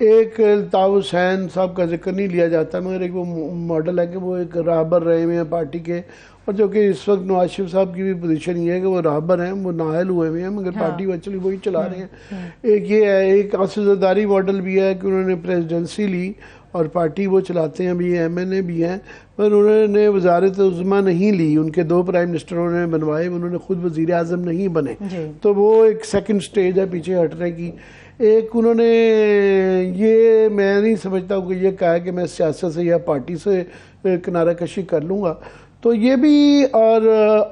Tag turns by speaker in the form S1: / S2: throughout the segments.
S1: ایک الطاف حسین صاحب کا ذکر نہیں لیا جاتا مگر ایک وہ ماڈل ہے کہ وہ ایک راہبر رہے ہوئے ہیں پارٹی کے، اور جو کہ اس وقت نواز شریف صاحب کی بھی پوزیشن یہ ہے کہ وہ راہبر ہیں، وہ نااہل ہوئے ہوئے ہیں مگر پارٹی ایکچولی وہی چلا رہے ہیں۔ ایک یہ ہے، ایک آصف زرداری ماڈل بھی ہے کہ انہوں نے پریزیڈنسی لی اور پارٹی وہ چلاتے ہیں، ابھی ایم این اے بھی ہیں، پر انہوں نے وزارت عظمیٰ نہیں لی، ان کے 2 پرائم منسٹر انہوں نے بنوائے، انہوں نے خود وزیر اعظم نہیں بنے، تو وہ ایک سیکنڈ سٹیج ہے پیچھے ہٹنے کی۔ ایک انہوں نے یہ میں نہیں سمجھتا کہ یہ کہا ہے کہ میں سیاست سے یا پارٹی سے کنارہ کشی کر لوں گا، تو یہ بھی، اور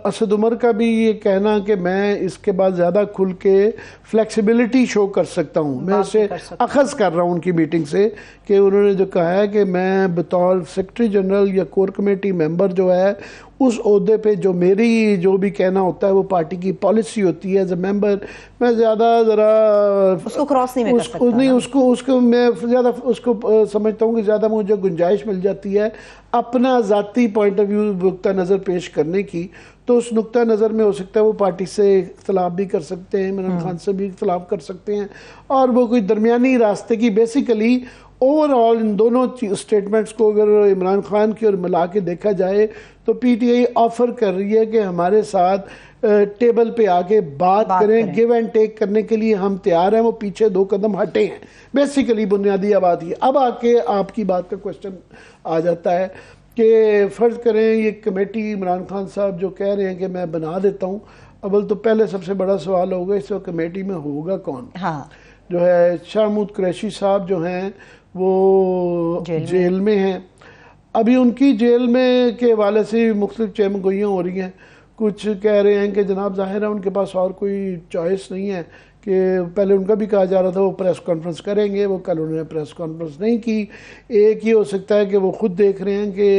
S1: اسد عمر کا بھی یہ کہنا کہ میں اس کے بعد زیادہ کھل کے فلیکسیبلٹی شو کر سکتا ہوں، میں اسے اخذ کر رہا ہوں ان کی میٹنگ سے کہ انہوں نے جو کہا ہے کہ میں بطور سیکرٹری جنرل یا کور کمیٹی ممبر جو ہے اس عہدے پہ جو میری جو بھی کہنا ہوتا ہے وہ پارٹی کی پالیسی ہوتی ہے ایز اے ممبر، میں زیادہ ذرا
S2: اس کو کراس نہیں کر سکتا،
S1: نہیں اس کو میں زیادہ اس کو سمجھتا ہوں کہ زیادہ مجھے گنجائش مل جاتی ہے اپنا ذاتی پوائنٹ آف ویو نقطہ نظر پیش کرنے کی، تو اس نقطہ نظر میں ہو سکتا ہے وہ پارٹی سے اختلاف بھی کر سکتے ہیں، عمران خان سے بھی اختلاف کر سکتے ہیں، اور وہ کوئی درمیانی راستے کی بیسیکلی اوور آل ان دونوں سٹیٹمنٹس کو اگر عمران خان کی اور ملا کے دیکھا جائے تو پی ٹی آئی آفر کر رہی ہے کہ ہمارے ساتھ ٹیبل پہ آ کے بات کریں، گیو اینڈ ٹیک کرنے کے لیے ہم تیار ہیں، وہ پیچھے 2 قدم ہٹے ہیں، بیسیکلی بنیادی بات یہ۔ اب آ کے آپ کی بات کا کوشچن آ جاتا ہے کہ فرض کریں یہ کمیٹی عمران خان صاحب جو کہہ رہے ہیں کہ میں بنا دیتا ہوں، اول تو پہلے سب سے بڑا سوال ہوگا اس وقت کمیٹی میں ہوگا کون؟ جو ہے شاہ محمود قریشی صاحب جو ہیں وہ جیل میں ہیں، ابھی ان کی جیل میں کے حوالے سے مختلف چہم گوئیاں ہو رہی ہیں، کچھ کہہ رہے ہیں کہ جناب ظاہر ہے ان کے پاس اور کوئی چوائس نہیں ہے، کہ پہلے ان کا بھی کہا جا رہا تھا وہ پریس کانفرنس کریں گے، وہ کل انہوں نے پریس کانفرنس نہیں کی۔ ایک یہ ہو سکتا ہے کہ وہ خود دیکھ رہے ہیں کہ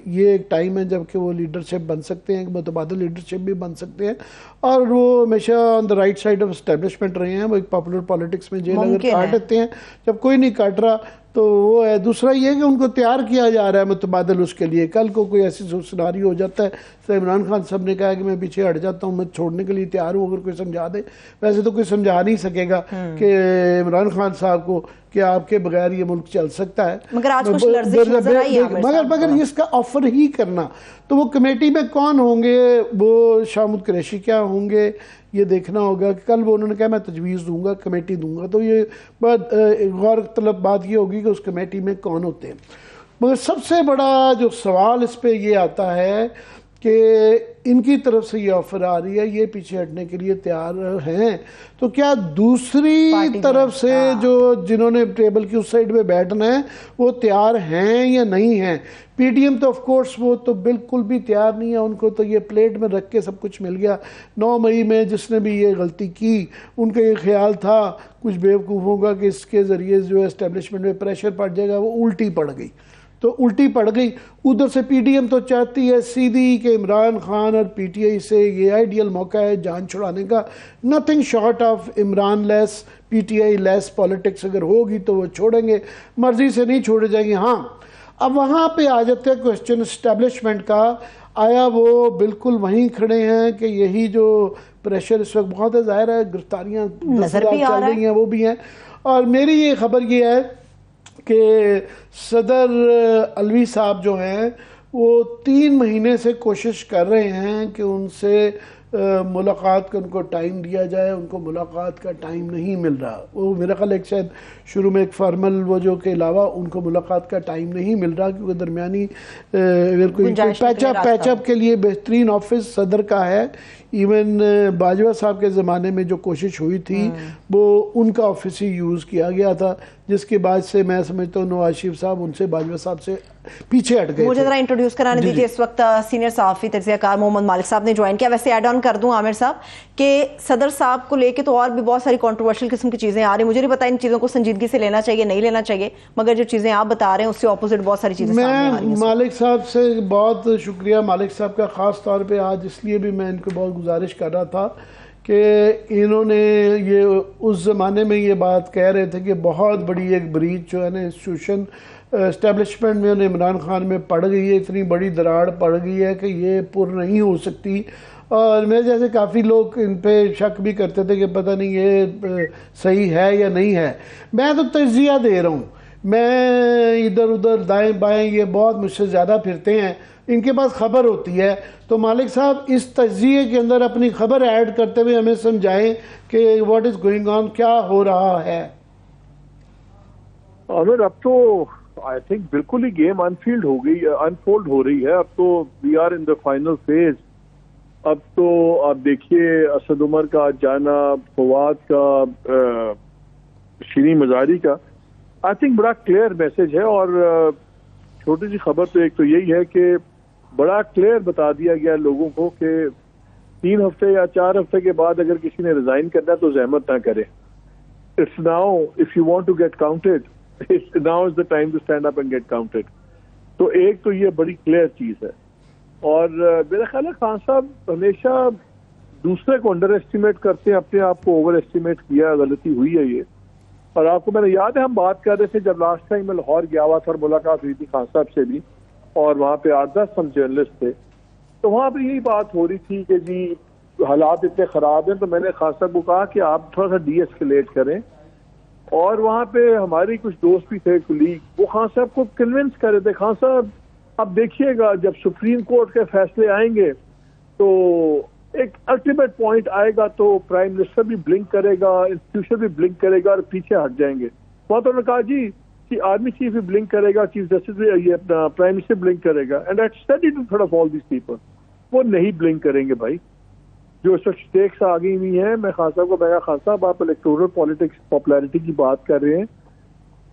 S1: یہ ایک ٹائم ہے جب کہ وہ لیڈرشپ بن سکتے ہیں، متبادل لیڈرشپ بھی بن سکتے ہیں، اور وہ ہمیشہ on the right side of establishment رہے ہیں، وہ ایک پاپولر پالیٹکس میں جیل اگر کاٹ دیتے ہیں، جب کوئی نہیں کاٹ رہا تو وہ ہے۔ دوسرا یہ کہ ان کو تیار کیا جا رہا ہے متبادل اس کے لیے، کل کو کوئی ایسی سیناری ہو جاتا ہے، تو عمران خان صاحب نے کہا کہ میں پیچھے ہٹ جاتا ہوں، میں چھوڑنے کے لیے تیار ہوں، اگر کوئی سمجھا دے، ویسے تو کوئی سمجھا نہیں سکے گا کہ عمران خان صاحب کو کہ آپ کے بغیر یہ ملک چل سکتا ہے،
S2: مگر آج کچھ لرزش نظر آئی ہے،
S1: مگر اس کا آفر ہی کرنا، تو وہ کمیٹی میں کون ہوں گے، وہ شاہ محمود قریشی کیا ہوں گے، یہ دیکھنا ہوگا کہ کل وہ انہوں نے کہا میں تجویز دوں گا، کمیٹی دوں گا، تو یہ بات غور طلب بات یہ ہوگی کہ اس کمیٹی میں کون ہوتے ہیں۔ مگر سب سے بڑا جو سوال اس پہ یہ آتا ہے کہ ان کی طرف سے یہ آفر آ رہی ہے، یہ پیچھے ہٹنے کے لیے تیار ہیں، تو کیا دوسری طرف سے جو جنہوں نے ٹیبل کی اس سائڈ میں بیٹھنا ہے وہ تیار ہیں یا نہیں ہیں؟ پی ٹی ایم تو آف کورس وہ تو بالکل بھی تیار نہیں ہے، ان کو تو یہ پلیٹ میں رکھ کے سب کچھ مل گیا۔ 9 مئی میں جس نے بھی یہ غلطی کی ان کا یہ خیال تھا کچھ بیوقوفوں کا کہ اس کے ذریعے جو ہے اسٹیبلشمنٹ میں پریشر پڑ جائے گا، وہ الٹی پڑ گئی، تو الٹی پڑ گئی۔ ادھر سے پی ٹی ایم تو چاہتی ہے سیدھی کہ عمران خان اور پی ٹی آئی سے یہ آئیڈیل موقع ہے جان چھڑانے کا، nothing short of Imran less P T I less politics اگر ہوگی تو وہ چھوڑیں گے، مرضی سے نہیں چھوڑے جائیں گے۔ ہاں اب وہاں پہ آ جاتے ہیں کوسچن اسٹیبلشمنٹ کا، آیا وہ بالکل وہیں کھڑے ہیں کہ یہی جو پریشر اس وقت بہت ہے، ظاہر ہے گرفتاریاں چل رہی ہیں وہ بھی ہیں، اور میری یہ خبر یہ ہے کہ صدر علوی صاحب جو ہیں وہ 3 مہینے سے کوشش کر رہے ہیں کہ ان سے ملاقات کا ان کو ٹائم دیا جائے، ان کو ملاقات کا ٹائم نہیں مل رہا، وہ میرا خیال ایک شاید شروع میں ایک فارمل وہ جو کے علاوہ ان کو ملاقات کا ٹائم نہیں مل رہا، کیونکہ درمیانی اگر کوئی پیچ اپ کے لیے بہترین آفس صدر کا ہے، ایون باجوہ صاحب کے زمانے میں جو کوشش ہوئی تھی وہ ان کا آفس ہی یوز کیا گیا تھا، جس کے بعد سے میں سمجھتا ہوں نواز شریف صاحب ان سے باجوہ صاحب سے پیچھے ہٹ گئے۔
S2: مجھے ذرا انٹروڈیوس کرانے دیجیے، اس وقت سینئر صحافی تجزیہ کار محمد مالک صاحب نے جوائن کیا۔ ویسے ایڈ آن کر دوں عامر صاحب کہ صدر صاحب کو لے کے تو اور بھی بہت ساری کنٹروورشل قسم کی چیزیں آ رہی ہیں، مجھے نہیں پتا ان چیزوں کو سنجیدگی سے لینا چاہیے نہیں لینا چاہیے، مگر جو چیزیں آپ بتا رہے ہیں اس سے اپوزٹ بہت ساری چیزیں سامنے آ رہی ہیں۔
S1: میں مالک صاحب سے بہت شکریہ، مالک صاحب کا خاص طور پہ آج اس لیے بھی میں ان کو بہت گزارش کر رہا تھا کہ انہوں نے یہ اس زمانے میں یہ بات کہہ رہے تھے کہ بہت بڑی ایک بریچ جو ہے نا انسٹیٹیوشن اسٹیبلشمنٹ میں عمران خان میں پڑ گئی ہے، اتنی بڑی دراڑ پڑ گئی ہے کہ یہ پر نہیں ہو سکتی، اور میرے جیسے کافی لوگ ان پہ شک بھی کرتے تھے کہ پتہ نہیں یہ صحیح ہے یا نہیں ہے. میں تو تجزیہ دے رہا ہوں, میں ادھر ادھر دائیں بائیں یہ بہت مجھ سے زیادہ پھرتے ہیں, ان کے پاس خبر ہوتی ہے. تو مالک صاحب اس تجزیے کے اندر اپنی خبر ایڈ کرتے ہوئے ہمیں سمجھائیں کہ واٹ از گوئنگ آن, کیا ہو رہا ہے.
S3: عامر اب تو آئی تھنک بالکل ہی گیم انفولڈ ہو رہی ہے. اب تو we are in the final phase. اب تو آپ دیکھیے اسد عمر کا جانا, فواد کا, شیریں مزاری کا, آئی تھنک بڑا کلیئر میسج ہے. اور چھوٹی سی خبر تو ایک تو یہی ہے کہ بڑا کلیئر بتا دیا گیا لوگوں کو کہ 3 ہفتے یا 4 ہفتے کے بعد اگر کسی نے ریزائن کرنا ہے تو زحمت نہ کرے. It's now if you want to get counted, now is the time to stand up and get counted. تو ایک تو یہ بڑی کلیئر چیز ہے. اور میرا خیال ہے خان صاحب ہمیشہ دوسرے کو انڈر ایسٹیمیٹ کرتے ہیں, اپنے آپ کو اوور ایسٹیمیٹ کیا, غلطی ہوئی ہے یہ. اور آپ کو میں نے یاد ہے ہم بات کر رہے تھے جب لاسٹ ٹائم میں لاہور گیا ہوا تھا اور ملاقات ہوئی تھی خان صاحب سے بھی, اور وہاں پہ 8-10 ہم جرنلسٹ تھے, تو وہاں پہ یہی بات ہو رہی تھی کہ جی حالات اتنے خراب ہیں. تو میں نے خان صاحب کو کہا کہ آپ تھوڑا سا ڈی ایسکیلیٹ کریں. اور وہاں پہ ہماری کچھ دوست بھی تھے, کولیگ, وہ خان صاحب کو کنونس کر رہے تھے, خان صاحب اب دیکھیے گا جب سپریم کورٹ کے فیصلے آئیں گے تو ایک الٹیمیٹ پوائنٹ آئے گا تو پرائم منسٹر بھی بلنک کرے گا, انسٹیٹیوشن بھی بلنک کرے گا اور پیچھے ہٹ جائیں گے. وہاں تو انہوں نے کہا جی کہ آرمی چیف بھی بلنک کرے گا, چیف جسٹس بھی, یہ اپنا پرائم منسٹر بلنک کرے گا. اینڈ آئی اسٹڈی ٹو تھوڑا آف آل دیز پیپل, وہ نہیں بلنک کریں گے بھائی. جو اس وقت اسٹیکس آ گئی ہوئی ہیں, میں خان صاحب کو کہا خان صاحب آپ الیکٹورل پالیٹکس پاپولیرٹی کی بات کر رہے ہیں,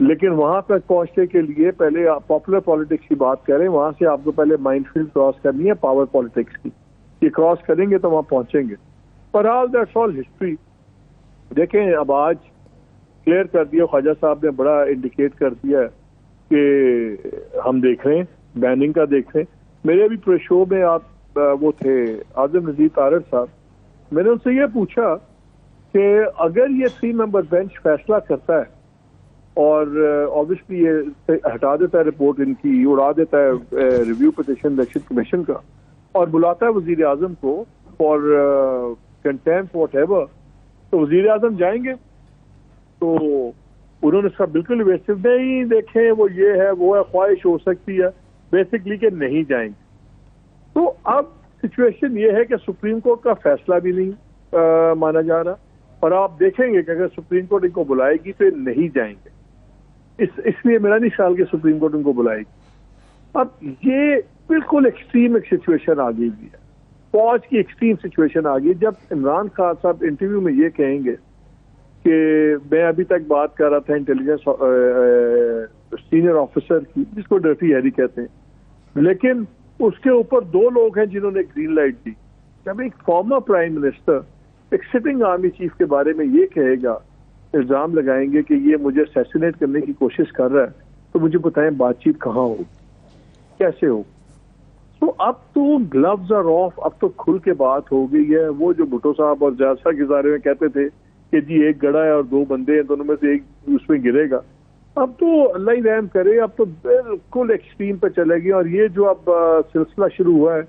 S3: لیکن وہاں تک پہنچنے کے لیے پہلے آپ پاپولر پالیٹکس کی بات کریں. وہاں سے آپ کو پہلے مائنڈ فیلڈ کراس کرنی ہے پاور پالیٹکس کی. یہ کراس کریں گے تو وہاں پہنچیں گے. پر آل دیٹس آل ہسٹری. دیکھیں اب آج کلیئر کر دیا, خواجہ صاحب نے بڑا انڈیکیٹ کر دیا کہ ہم دیکھ رہے ہیں, بیننگ کا دیکھ رہے ہیں. میرے بھی پورے شو میں آپ وہ تھے اعظم نذیر طارڑ صاحب, میں نے ان سے یہ پوچھا کہ اگر یہ 3 ممبر بینچ فیصلہ کرتا ہے اور obviously یہ ہٹا دیتا ہے رپورٹ ان کی, اڑا دیتا ہے ریویو پٹیشن الیکشن کمیشن کا, اور بلاتا ہے وزیر اعظم کو فار کنٹیمپٹ واٹ ایور, تو وزیر اعظم جائیں گے؟ تو انہوں نے اس کا بالکل ویسے نہیں, دیکھیں وہ یہ ہے وہ ہے, خواہش ہو سکتی ہے بیسکلی کہ نہیں جائیں گے. تو اب سچویشن یہ ہے کہ سپریم کورٹ کا فیصلہ بھی نہیں مانا جا رہا, اور آپ دیکھیں گے کہ اگر سپریم کورٹ ان کو بلائے گی تو یہ نہیں جائیں گے. اس لیے میرا نہیں خیال کہ سپریم کورٹ ان کو بلائے گی. اب یہ بالکل ایکسٹریم ایک سچویشن آ گئی ہے, فوج کی ایکسٹریم سچویشن آ گئی. جب عمران خان صاحب انٹرویو میں یہ کہیں گے کہ میں ابھی تک بات کر رہا تھا انٹیلیجنس سینئر آفیسر کی, جس کو ڈرٹی ہیری کہتے ہیں, لیکن اس کے اوپر 2 لوگ ہیں جنہوں نے گرین لائٹ دی. جب ایک فارمر پرائم منسٹر ایک سٹنگ آرمی چیف کے بارے میں یہ کہے گا, الزام لگائیں گے کہ یہ مجھے اسیسینیٹ کرنے کی کوشش کر رہا ہے, تو مجھے بتائیں بات چیت کہاں ہو, کیسے ہو؟ تو اب تو گلوز آر آف, اب تو کھل کے بات ہو گئی ہے. وہ جو بھٹو صاحب اور جلسہ کے بارے میں کہتے تھے کہ جی ایک گڑا ہے اور 2 بندے ہیں, دونوں میں سے ایک اس میں گرے گا, اب تو اللہ ہی رحم کرے. اب تو بالکل ایکسٹریم پہ چلے گی. اور یہ جو اب سلسلہ شروع ہوا ہے,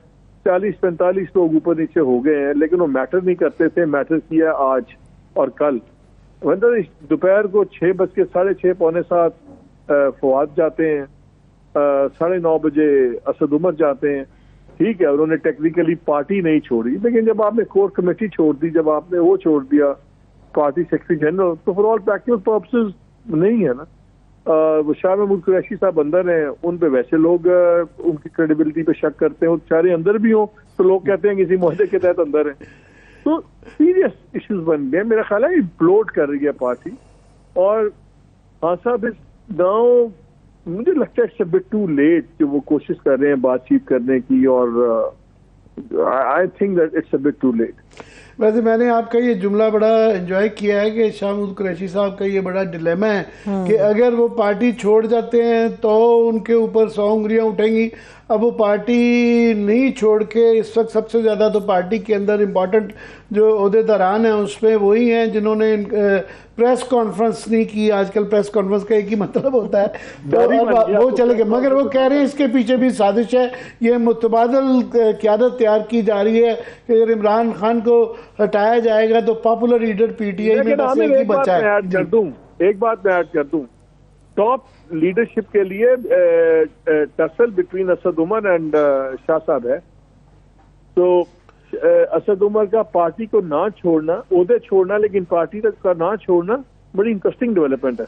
S3: 40-45 لوگ اوپر نیچے ہو گئے ہیں, لیکن وہ میٹر نہیں کرتے تھے. میٹر کیا آج اور کل. دوپہر کو 6:06 پونے 7 فواد جاتے ہیں, 9:30 بجے اسد عمر جاتے ہیں. ٹھیک ہے, انہوں نے ٹیکنیکلی پارٹی نہیں چھوڑی, لیکن جب آپ نے کور کمیٹی چھوڑ دی, جب آپ نے وہ چھوڑ دیا پارٹی سیکرٹری جنرل, تو فار آل پریکٹیکل پرپسز نہیں ہے نا. وہ شاہ محمود قریشی صاحب اندر ہیں, ان پہ ویسے لوگ ان کی کریڈیبلٹی پہ شک کرتے ہیں. چارے اندر بھی ہوں تو لوگ کہتے ہیں کسی معاہدے کے تحت اندر ہیں. تو سیریس ایشوز بن گئے. میرا خیال ہے بلوٹ کر رہی ہے پارٹی. اور ہاں صاحب ناؤ مجھے لگتا ہے it's a bit too late کہ وہ کوشش کر رہے ہیں بات چیت کرنے کی, اور I think that it's a bit too late.
S1: ویسے میں نے آپ کا یہ جملہ بڑا انجوائے کیا ہے کہ شاہ محمود قریشی صاحب کا یہ بڑا ڈیلیما ہے کہ اگر وہ پارٹی چھوڑ جاتے ہیں تو ان کے اوپر 100 انگلیاں اٹھیں گی. اب وہ پارٹی نہیں چھوڑ کے, اس وقت سب سے زیادہ تو پارٹی کے اندر امپورٹنٹ جو عہدیداران ہیں اس میں وہی ہیں جنہوں نے پریس کانفرنس نہیں کی. آج کل پریس کانفرنس کا ایک ہی مطلب ہوتا ہے, تو وہ چلے گئے. مگر وہ کہہ رہے ہیں اس کے پیچھے بھی سازش ہے, یہ متبادل قیادت تیار کی جا رہی ہے کہ اگر عمران خان کو ہٹایا جائے گا تو popular leader P T I میں بس ایک ہی بچا ہے.
S3: ایک بات میں ایڈ کر دوں, ٹاپ لیڈرشپ کے لیے tussle between Asad Umar and Shah صاحب ہے. تو اسد عمر کا پارٹی کو نہ چھوڑنا, عہدے چھوڑنا لیکن پارٹی تک کا نہ چھوڑنا بڑی انٹرسٹنگ ڈیولپمنٹ ہے.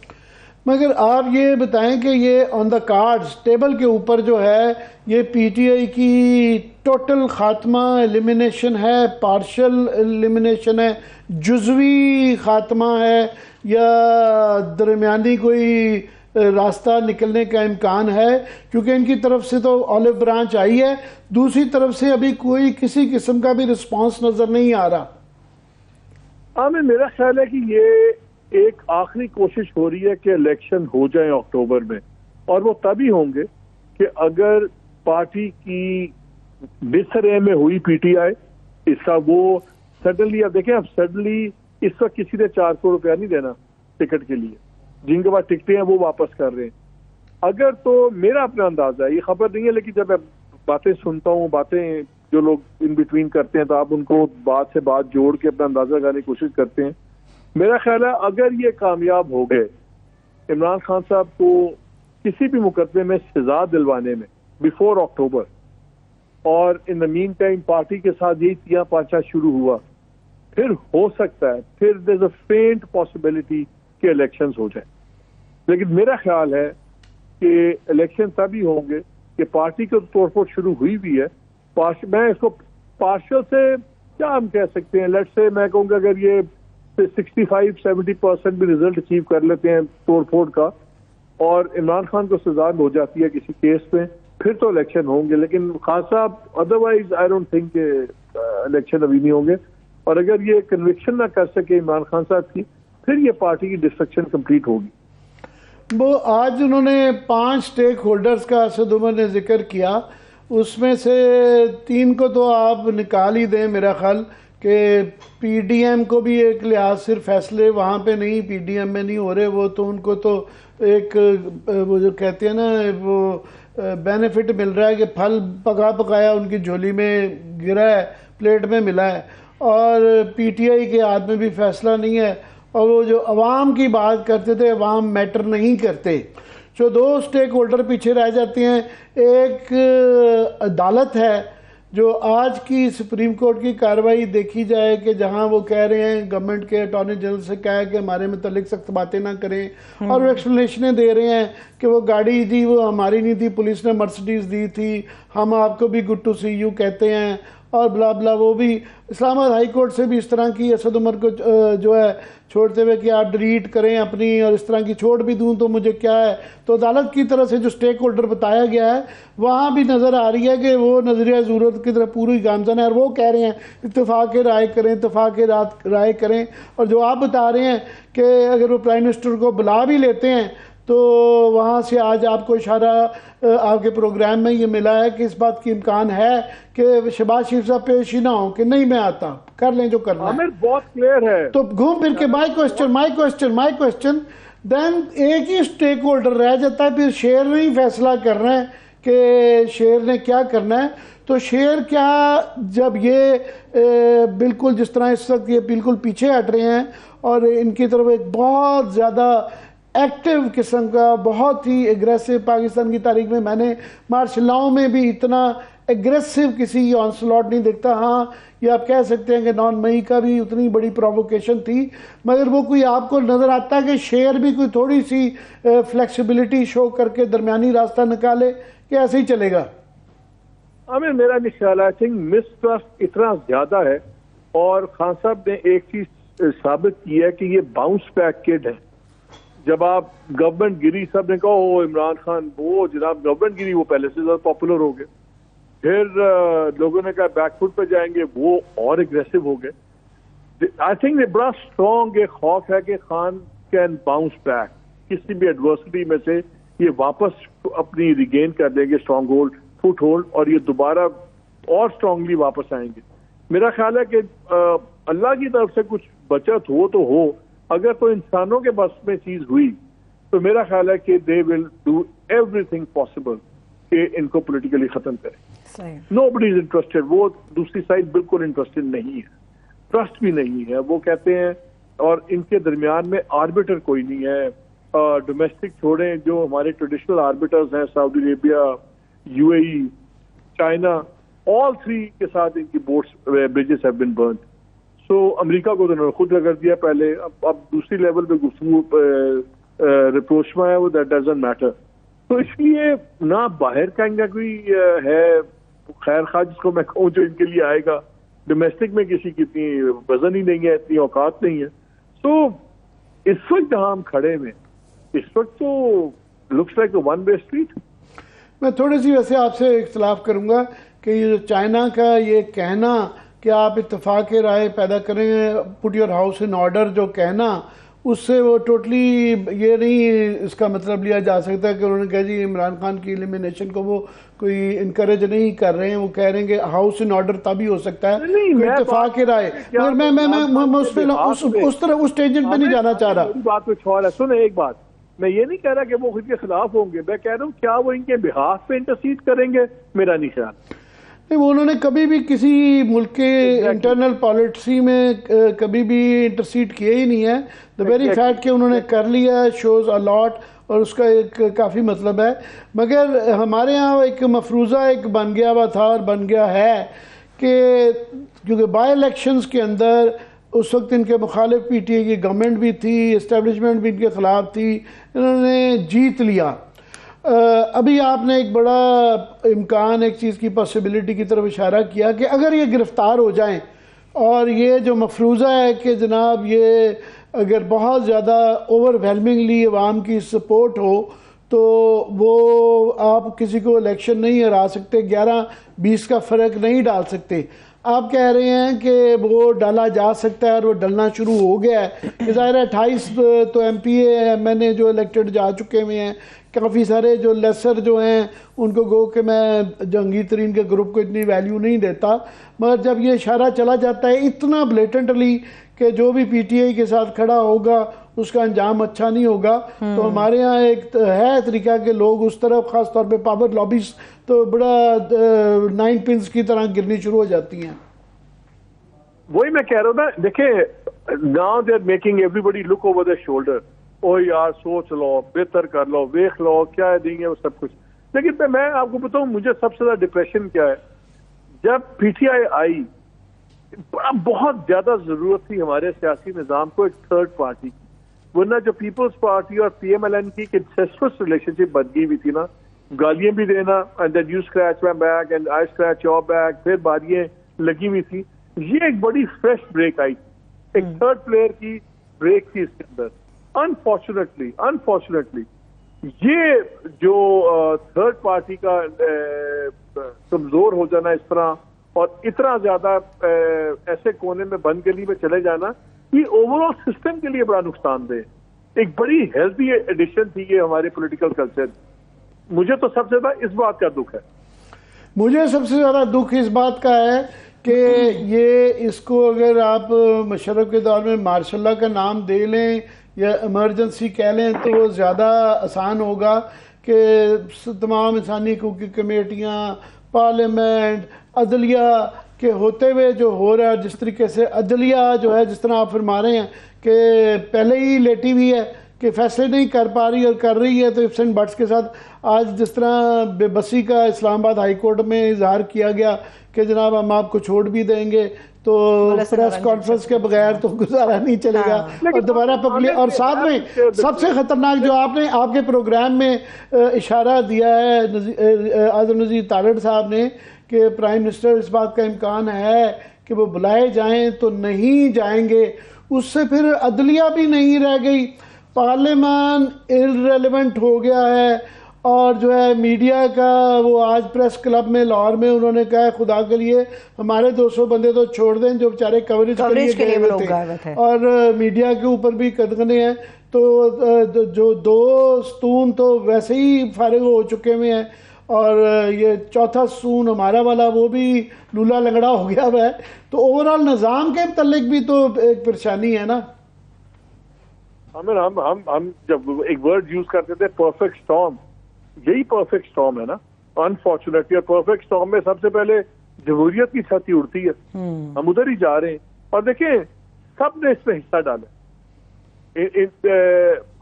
S1: مگر آپ یہ بتائیں کہ یہ آن دا کارڈز ٹیبل کے اوپر جو ہے یہ پی ٹی آئی کی ٹوٹل خاتمہ ایلیمینیشن ہے, پارشل ایلیمینیشن ہے, جزوی خاتمہ ہے, یا درمیانی کوئی راستہ نکلنے کا امکان ہے؟ کیونکہ ان کی طرف سے تو آلیو برانچ آئی ہے, دوسری طرف سے ابھی کوئی کسی قسم کا بھی رسپانس نظر نہیں آ رہا.
S3: میرا خیال ہے کہ یہ ایک آخری کوشش ہو رہی ہے کہ الیکشن ہو جائیں اکتوبر میں, اور وہ تبھی ہوں گے کہ اگر پارٹی کی بسرے میں ہوئی پی ٹی آئی اس کا وہ سڈنلی, اب دیکھیں اب سڈنلی اس وقت کسی نے 4 کروڑ روپیہ نہیں دینا ٹکٹ کے لیے, جن کے پاس ٹکٹیں ہیں وہ واپس کر رہے ہیں. اگر تو میرا اپنا اندازہ ہے, یہ خبر نہیں ہے لیکن جب میں باتیں سنتا ہوں, باتیں جو لوگ ان بٹوین کرتے ہیں تو آپ ان کو بات سے بات جوڑ کے اپنا اندازہ لگانے کی کوشش کرتے ہیں. میرا خیال ہے اگر یہ کامیاب ہو گئے عمران خان صاحب کو کسی بھی مقدمے میں سزا دلوانے میں بیفور اکتوبر, اور ان دا مین ٹائم پارٹی کے ساتھ یہی تیا پاچا شروع ہوا, پھر ہو سکتا ہے پھر دیر از اے فینٹ پاسبلٹی کہ الیکشنز ہو جائیں. لیکن میرا خیال ہے کہ الیکشن تبھی ہوں گے کہ پارٹی کی توڑ پھوڑ شروع ہوئی بھی ہے. میں اس کو پارشل سے کیا ہم کہہ سکتے ہیں, لیٹ سے میں کہوں گا اگر یہ 65-70% بھی ریزلٹ اچیو کر لیتے ہیں توڑ پھوڑ کا, اور عمران خان کو سزا ہو جاتی ہے کسی کیس میں, پھر تو الیکشن ہوں گے. لیکن خان صاحب ادروائز آئی ڈونٹ تھنک کہ الیکشن ابھی نہیں ہوں گے. اور اگر یہ کنوکشن نہ کر سکے عمران خان صاحب کی, پھر یہ پارٹی کی ڈسٹرکشن کمپلیٹ ہوگی.
S1: وہ آج انہوں نے 5 اسٹیک ہولڈرز کا اسد عمر نے ذکر کیا, اس میں سے 3 کو تو آپ نکال ہی دیں میرا خیال, کہ پی ڈی ایم کو بھی ایک لحاظ صرف فیصلے وہاں پہ نہیں, پی ڈی ایم میں نہیں ہو رہے, وہ تو ان کو تو ایک وہ جو کہتے ہیں نا وہ بینیفٹ مل رہا ہے کہ پھل پکا پکایا ان کی جھولی میں گرا ہے, پلیٹ میں ملا ہے. اور پی ٹی آئی کے ہاتھ میں بھی فیصلہ نہیں ہے, اور وہ جو عوام کی بات کرتے تھے عوام میٹر نہیں کرتے. جو 2 اسٹیک ہولڈر پیچھے رہ جاتے ہیں, ایک عدالت ہے جو آج کی سپریم کورٹ کی کارروائی دیکھی جائے کہ جہاں وہ کہہ رہے ہیں گورنمنٹ کے اٹارنی جنرل سے کہا ہے کہ ہمارے متعلق سخت باتیں نہ کریں, اور وہ ایکسپلینیشنیں دے رہے ہیں کہ وہ گاڑی دی وہ ہماری نہیں تھی, پولیس نے مرسڈیز دی تھی, ہم آپ کو بھی گڈ ٹو سی یو کہتے ہیں, اور بلا بلا. وہ بھی اسلام آباد ہائی کورٹ سے بھی اس طرح کی اسد عمر کو جو ہے چھوڑتے ہوئے کہ آپ ڈیلیٹ کریں اپنی, اور اس طرح کی چھوڑ بھی دوں تو مجھے کیا ہے. تو عدالت کی طرف سے جو اسٹیک ہولڈر بتایا گیا ہے وہاں بھی نظر آ رہی ہے کہ وہ نظریہ ضرورت کی طرف پوری گامزن ہے, اور وہ کہہ رہے ہیں اتفاق رائے کریں, اتفاق رائے کریں. اور جو آپ بتا رہے ہیں کہ اگر وہ پرائم منسٹر کو بلا بھی لیتے ہیں تو وہاں سے آج آپ کو اشارہ آپ کے پروگرام میں یہ ملا ہے کہ اس بات کی امکان ہے کہ شہباز شریف صاحب پیش ہی نہ ہوں کہ نہیں میں آتا, کر لیں جو کرنا ہے.
S3: بہت کلیئر ہے.
S1: تو گھوم پھر کے مائی کوسچن دین ایک ہی اسٹیک ہولڈر رہ جاتا ہے, پھر شیر نے ہی فیصلہ کرنا ہے کہ شیر نے کیا کرنا ہے. تو شیر کیا جب یہ بالکل جس طرح اس وقت یہ بالکل پیچھے ہٹ رہے ہیں, اور ان کی طرف ایک بہت زیادہ ایکٹیو قسم کا بہت ہی ایگریسو, پاکستان کی تاریخ میں نے مارشل لاؤ میں بھی اتنا ایگریسو کسی آنسلاٹ نہیں دیکھتا. ہاں یہ آپ کہہ سکتے ہیں کہ 9 مئی کا بھی اتنی بڑی پرووکیشن تھی, مگر وہ کوئی آپ کو نظر آتا ہے کہ شیر بھی کوئی تھوڑی سی فلیکسیبلٹی شو کر کے درمیانی راستہ نکالے کہ ایسے ہی چلے گا؟
S3: میرا نہیں خیال ہے. آئی تھنک مسٹرسٹ اتنا زیادہ ہے, اور خان صاحب نے ایک چیز ثابت کی ہے کہ یہ باؤنس بیک کڈ ہے. جب آپ گورنمنٹ گری, سب نے کہا عمران خان وہ جناب گورنمنٹ گری, وہ پہلے سے زیادہ پاپولر ہو گئے. پھر لوگوں نے کہا بیک فٹ پہ جائیں گے, وہ اور اگریسو ہو گئے. آئی تھنک یہ بڑا اسٹرانگ ایک خوف ہے کہ خان کین باؤنس بیک, کسی بھی ایڈورسٹی میں سے یہ واپس اپنی ریگین کر لیں گے اسٹرانگ ہولڈ, فٹ ہولڈ, اور یہ دوبارہ اور اسٹرانگلی واپس آئیں گے. میرا خیال ہے کہ اللہ کی طرف سے کچھ بچت ہو تو ہو, اگر تو انسانوں کے بس میں چیز ہوئی تو میرا خیال ہے کہ they will do everything possible کہ ان کو پولیٹیکلی ختم کریں. Nobody is interested. وہ دوسری سائڈ بالکل انٹرسٹڈ نہیں ہے, ٹرسٹ بھی نہیں ہے. وہ کہتے ہیں, اور ان کے درمیان میں آربیٹر کوئی نہیں ہے. ڈومیسٹک چھوڑیں, جو ہمارے ٹریڈیشنل آربیٹرز ہیں, Saudi Arabia, U A E, China, all three کے ساتھ ان کی boats bridges have been burned. So امریکہ کو تو انہوں نے خود رگڑ دیا پہلے. اب دوسری لیول پہ گفتگو ریپروچ میں ہے, وہ دیٹ ڈزنٹ میٹر. تو اس لیے نہ باہر کا ان کا کوئی ہے خیر خواہ جس کو میں کہوں جو ان کے لیے آئے گا, ڈومیسٹک میں کسی کی اتنی وزن ہی نہیں ہے, اتنی اوقات نہیں ہے. تو اس وقت جہاں ہم کھڑے میں اس وقت تو looks like one way street.
S1: میں تھوڑی سی ویسے آپ سے اختلاف کروں گا کہ یہ جو چائنا کا یہ کہنا کہ آپ اتفاق رائے پیدا کریں, put your house in order, جو کہنا اس سے وہ ٹوٹلی یہ نہیں اس کا مطلب لیا جا سکتا کہ انہوں نے کہا جی عمران خان کی ایلیمینیشن کو وہ کوئی انکریج نہیں کر رہے ہیں. وہ کہہ رہے ہیں کہ ہاؤس ان آرڈر تبھی ہو سکتا ہے کوئی اتفاق رائے. مگر میں اس پہ اس طرح اس ٹینجنٹ پہ نہیں جانا چاہ رہا.
S3: بات کچھ اور ہے. سنیں ایک بات, میں یہ نہیں کہہ رہا کہ وہ خود کے خلاف ہوں گے, میں کہہ رہا ہوں کیا وہ ان کے بہاف پہ انٹرسیڈ کریں گے, میرا نہیں خیال.
S1: نہیں, وہ انہوں نے کبھی بھی کسی ملک کے انٹرنل پالیسی میں کبھی بھی انٹرسیڈ کیا ہی نہیں ہے. دا ویری فیکٹ کہ انہوں نے کر لیا شوز اے لاٹ, اور اس کا ایک کافی مطلب ہے. مگر ہمارے ہاں ایک مفروضہ ایک بن گیا ہوا تھا اور بن گیا ہے کہ کیونکہ بائی الیکشنز کے اندر اس وقت ان کے مخالف پی ٹی اے کی گورنمنٹ بھی تھی, اسٹیبلشمنٹ بھی ان کے خلاف تھی, انہوں نے جیت لیا. ابھی آپ نے ایک بڑا امکان, ایک چیز کی پاسبلٹی کی طرف اشارہ کیا کہ اگر یہ گرفتار ہو جائیں اور یہ جو مفروضہ ہے کہ جناب یہ اگر بہت زیادہ اوور ویلمنگلی عوام کی سپورٹ ہو تو وہ آپ کسی کو الیکشن نہیں ہرا سکتے, 11-20 کا فرق نہیں ڈال سکتے. آپ کہہ رہے ہیں کہ وہ ڈالا جا سکتا ہے اور وہ ڈلنا شروع ہو گیا ہے. ظاہر ہے 28 تو M P A M N A جو الیکٹڈ جا چکے ہوئے ہیں, کافی سارے جو لیسر جو ہیں ان کو گو کہ میں جہانگیر ترین کے گروپ کو اتنی ویلیو نہیں دیتا, مگر جب یہ اشارہ چلا جاتا ہے اتنا بلیٹنٹلی کہ جو بھی پی ٹی آئی کے ساتھ کھڑا ہوگا اس کا انجام اچھا نہیں ہوگا, تو ہمارے ہاں ایک ہے طریقہ کہ لوگ اس طرف خاص طور پہ پاور لابیز تو بڑا 9 پنس کی طرح گرنی شروع ہو جاتی ہیں.
S3: وہی میں کہہ رہا ہوں نا, دیکھیں now they are making everybody look over the shoulder. او یار سوچ لو, بہتر کر لو, دیکھ لو کیا دیں گے وہ سب کچھ. لیکن میں آپ کو بتاؤں مجھے سب سے زیادہ ڈپریشن کیا ہے, جب پی ٹی آئی آئی بہت زیادہ ضرورت تھی ہمارے سیاسی نظام کو ایک تھرڈ پارٹی کی, ورنہ جو پیپلز پارٹی اور پی ایم ایل این کی انسیسٹس ریلیشن شپ بن گئی ہوئی تھی نا, گالیاں بھی دینا and then you scratch my back and I scratch your back, پھر باریاں لگی ہوئی تھی. یہ ایک بڑی فریش بریک آئی, ایک تھرڈ پلیئر کی بریک تھی اس کے اندر. انفارچونیٹلی یہ جو تھرڈ پارٹی کا کمزور ہو جانا اس طرح اور اتنا زیادہ ایسے کونے میں بند گلی میں چلے جانا, یہ اوور آل سسٹم کے لیے بڑا نقصان دہ. ایک بڑی ہیلتھی ایڈیشن تھی یہ ہمارے پولیٹیکل کلچر. مجھے تو سب سے زیادہ اس بات کا دکھ ہے.
S1: مجھے سب سے زیادہ دکھ اس بات کا ہے کہ یہ اس کو اگر آپ مشرف کے دور میں مارشل لا کا نام دے لیں یا ایمرجنسی کہہ لیں تو وہ زیادہ آسان ہوگا کہ تمام انسانی حقوق کی کمیٹیاں, پارلیمنٹ, عدلیہ کے ہوتے ہوئے جو ہو رہا ہے, جس طریقے سے عدلیہ جو ہے جس طرح آپ فرما رہے ہیں کہ پہلے ہی لیٹی ہوئی ہے کہ فیصلے نہیں کر پا رہی اور کر رہی ہے, تو افس اینڈ بٹس کے ساتھ آج جس طرح بے بسی کا اسلام آباد ہائی کورٹ میں اظہار کیا گیا کہ جناب ہم آپ کو چھوڑ بھی دیں گے, تو پریس کانفرنس کے بغیر تو گزارا نہیں چلے گا. اور دوبارہ پبلک, اور ساتھ میں سب سے خطرناک جو آپ نے آپ کے پروگرام میں اشارہ دیا ہے اعظم نذیر تارڑ صاحب نے کہ پرائم منسٹر اس بات کا امکان ہے کہ وہ بلائے جائیں تو نہیں جائیں گے, اس سے پھر عدلیہ بھی نہیں رہ گئی, پارلیمان ارریلیونٹ ہو گیا ہے. اور جو ہے میڈیا کا وہ آج پریس کلب میں لاہور میں انہوں نے کہا ہے خدا کے لیے ہمارے 200 بندے تو چھوڑ دیں جو بیچارے کوریج کے لیے گئے تھے, اور میڈیا کے اوپر بھی قدغنے ہیں. تو جو 2 ستون تو ویسے ہی فارغ ہو چکے ہوئے ہیں, اور یہ چوتھا ستون ہمارا والا وہ بھی لولا لنگڑا ہو گیا ہوا ہے. تو اوورآل نظام کے متعلق بھی تو ایک پریشانی ہے نا.
S3: ہم جب ایک ورڈ یوز کرتے تھے پرفیکٹ اسٹارم، یہی پرفیکٹ اسٹارم ہے نا انفارچونیٹلی. اور پرفیکٹ اسٹارم میں سب سے پہلے جمہوریت کی چھتی اڑتی ہے. ہم ادھر ہی جا رہے ہیں. اور دیکھیں سب نے اس میں حصہ ڈالا.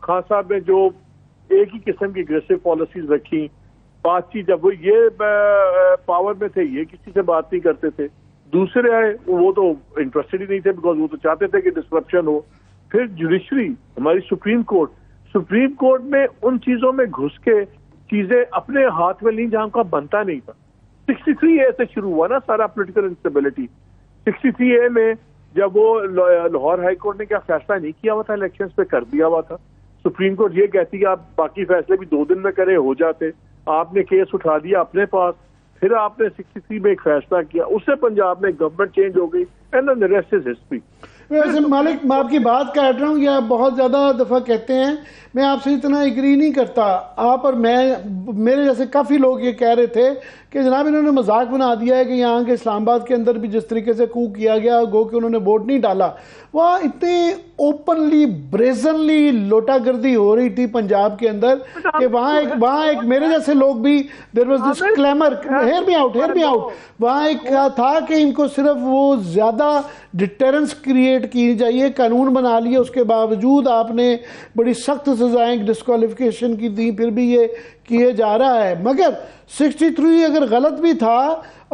S3: خان صاحب نے جو ایک ہی قسم کی اگریسو پالیسیز رکھی، بات چیت جب وہ یہ پاور میں تھے یہ کسی سے بات نہیں کرتے تھے، دوسرے آئے وہ تو انٹرسٹڈ ہی نہیں تھے بیکاز وہ تو چاہتے تھے کہ ڈسکرپشن ہو. پھر جوڈیشری ہماری سپریم کورٹ میں ان چیزوں میں گھس کے چیزیں اپنے ہاتھ میں لیں جہاں کا بنتا نہیں تھا. 63A سے شروع ہوا نا سارا پولیٹیکل انسٹیبلٹی. 63A میں جب وہ لاہور ہائی کورٹ نے کیا فیصلہ نہیں کیا ہوا تھا الیکشنز پہ، کر دیا ہوا تھا. سپریم کورٹ یہ کہتی ہے آپ باقی فیصلے بھی 2 دن میں کرے ہو جاتے، آپ نے کیس اٹھا دیا اپنے پاس. پھر آپ نے 63 میں ایک فیصلہ کیا، اس سے پنجاب میں گورنمنٹ چینج ہو گئی and then the rest is history.
S1: ویسے مالک میں آپ کی بات کاٹ رہا ہوں، یہ آپ بہت زیادہ دفعہ کہتے ہیں، میں آپ سے اتنا ایگری نہیں کرتا. آپ اور میں، میرے جیسے کافی لوگ یہ کہہ رہے تھے کہ جناب انہوں نے مذاق بنا دیا ہے کہ یہاں کے اسلام آباد کے اندر بھی جس طریقے سے کو کیا گیا گو کہ انہوں نے ووٹ نہیں ڈالا. وہاں اتنی اوپنلی بریزنلی لوٹا گردی ہو رہی تھی پنجاب کے اندر کہ وہاں ایک میرے جیسے لوگ بھی there was this clamour hear me out وہاں ایک تھا کہ ان کو صرف وہ زیادہ ڈیٹرنس کریٹ کی جائیے، قانون بنا لیے، اس کے باوجود آپ نے بڑی سخت سزائیں ڈسکوالیفیکیشن کی دی، پھر بھی یہ کیے جا رہا ہے. مگر 63 اگر غلط بھی تھا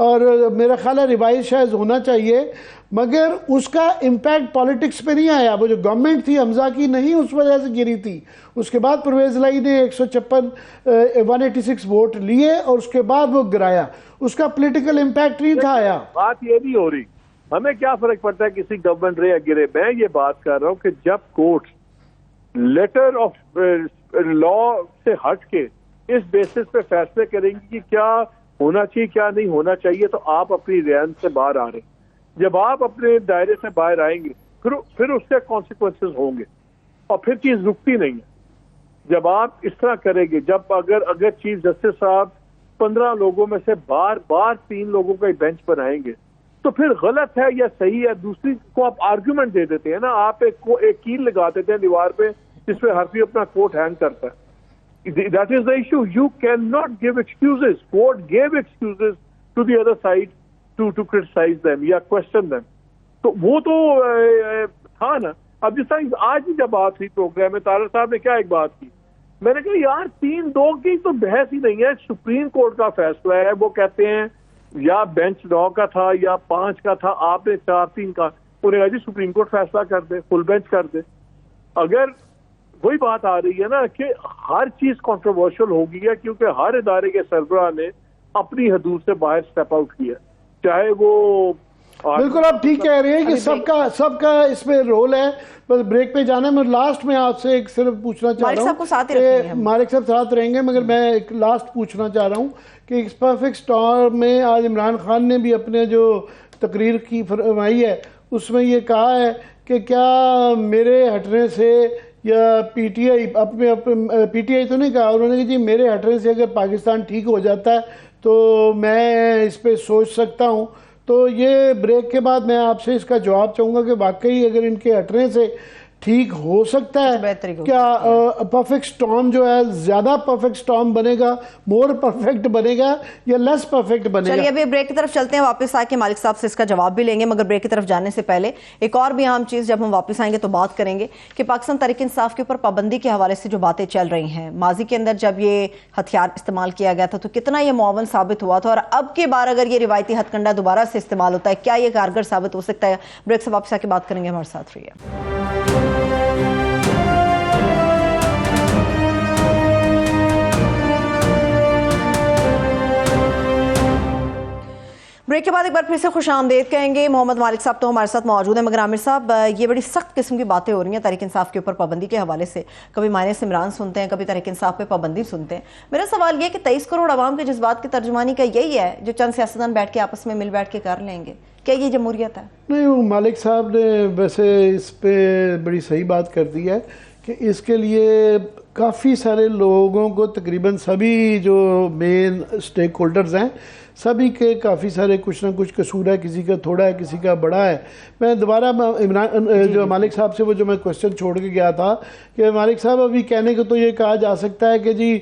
S1: اور میرا خیال ہے ریوائز شاید ہونا چاہیے، مگر اس کا امپیکٹ پالیٹکس پہ نہیں آیا. وہ جو گورنمنٹ تھی حمزہ کی نہیں اس وجہ سے گری تھی. اس کے بعد پرویز الہی نے 186 ووٹ لیے اور اس کے بعد وہ گرایا. اس کا پولیٹیکل امپیکٹ نہیں تھا آیا.
S3: بات یہ نہیں ہو رہی ہمیں کیا فرق پڑتا ہے کسی گورنمنٹ رہے یا گرے. میں یہ بات کر رہا ہوں کہ جب کورٹ لیٹر آف لا سے ہٹ کے اس بیسس پہ فیصلے کریں گی کہ کیا ہونا چاہیے کیا نہیں ہونا چاہیے، تو آپ اپنی رین سے باہر آ رہے ہیں. جب آپ اپنے دائرے سے باہر آئیں گے پھر اس سے کانسیکوینسز ہوں گے اور پھر چیز رکتی نہیں ہے. جب آپ اس طرح کریں گے، جب اگر چیف جسٹس صاحب 15 لوگوں میں سے بار 3 لوگوں کا بینچ بنائیں گے تو پھر غلط ہے یا صحیح ہے دوسری کو آپ آرگیومنٹ دے دیتے ہیں نا. آپ ایک کیل لگا دیتے ہیں دیوار پہ جس پہ ہر کوئی اپنا کوٹ ہینگ کرتا ہے. That is the issue. You cannot give excuses. Court gave excuses to the other side to criticize them یا question them. تو وہ تو تھا نا. اب جس طرح آج بھی جب بات ہوئی پروگرام میں طاہر صاحب نے کیا ایک بات کی، میں نے کہا یار 3-2 کی تو بحث ہی نہیں ہے، سپریم کورٹ کا فیصلہ ہے. وہ کہتے ہیں یا بینچ 9 کا تھا یا 5 کا تھا، آپ نے 4-3 کا. انہیں کہا جی سپریم کورٹ فیصلہ کر دے، فل بینچ کر دے. اگر وہی بات آ رہی ہے نا کہ ہر چیز کنٹروورشل ہو گئی ہے کیونکہ ہر ادارے کے سربراہ نے اپنی حدود سے باہر اسٹیپ آؤٹ کیا، چاہے وہ
S1: بالکل آپ ٹھیک کہہ رہے ہیں کہ سب کا اس میں رول ہے. بس بریک پہ جانا ہے. میں لاسٹ میں آپ سے ایک صرف پوچھنا چاہ رہا ہوں، مالک صاحب ساتھ رہیں گے، مگر میں ایک لاسٹ پوچھنا چاہ رہا ہوں کہ اس پرفیکٹ اسٹارم میں آج عمران خان نے بھی اپنے جو تقریر کی فرمائی ہے اس میں یہ کہا ہے کہ کیا میرے ہٹنے سے یا پی ٹی آئی تو نہیں کہا، انہوں نے کہا جی میرے ہٹنے سے اگر پاکستان ٹھیک ہو جاتا ہے تو میں اس پہ سوچ سکتا ہوں. تو یہ بریک کے بعد میں آپ سے اس کا جواب چاہوں گا کہ واقعی اگر ان کے ہٹنے سے ٹھیک ہو سکتا ہے، کیا پرفیکٹ سٹارم جو ہے زیادہ پرفیکٹ سٹارم بنے گا، مور پرفیکٹ بنے گا یا لیس پرفیکٹ بنے گا؟
S2: چلیے ابھی بریک کی طرف چلتے ہیں، واپس آ کے مالک صاحب سے اس کا جواب بھی لیں گے. مگر بریک کی طرف جانے سے پہلے ایک اور بھی اہم چیز جب ہم واپس آئیں گے تو بات کریں گے کہ پاکستان تحریک انصاف کے اوپر پابندی کے حوالے سے جو باتیں چل رہی ہیں، ماضی کے اندر جب یہ ہتھیار استعمال کیا گیا تھا تو کتنا یہ معاون ثابت ہوا تھا، اور اب کے بار اگر یہ روایتی ہتھ کنڈا دوبارہ سے استعمال ہوتا ہے کیا یہ کارگر ثابت ہو سکتا ہے؟ بریک سے واپس آ کے بات کریں گے، ہمارے ساتھ رہیے. بریک کے بعد ایک بار پھر سے خوش آمدید کہیں گے. محمد مالک صاحب تو ہمارے ساتھ موجود ہیں، مگر عامر صاحب یہ بڑی سخت قسم کی باتیں ہو رہی ہیں تحریک انصاف کے اوپر پابندی کے حوالے سے. کبھی مائنس عمران سنتے ہیں، کبھی تحریک انصاف پہ پابندی سنتے ہیں. میرا سوال یہ کہ 23 کروڑ عوام کے جذبات کی ترجمانی کا یہی ہے جو چند سیاستدان بیٹھ کے آپس میں مل بیٹھ کے کر لیں گے؟ کیا یہ جمہوریت ہے؟
S1: نہیں، وہ مالک صاحب نے ویسے اس پہ بڑی صحیح بات کر دی ہے کہ اس کے لیے کافی سارے لوگوں کو تقریباً سبھی جو مین سٹیک ہولڈرز ہیں سبھی کے کافی سارے کچھ نہ کچھ قصور ہے، کسی کا تھوڑا ہے کسی کا بڑا ہے. میں دوبارہ عمران جو مالک صاحب سے وہ جو میں کوسچن چھوڑ کے گیا تھا کہ مالک صاحب ابھی کہنے کو تو یہ کہا جا سکتا ہے کہ جی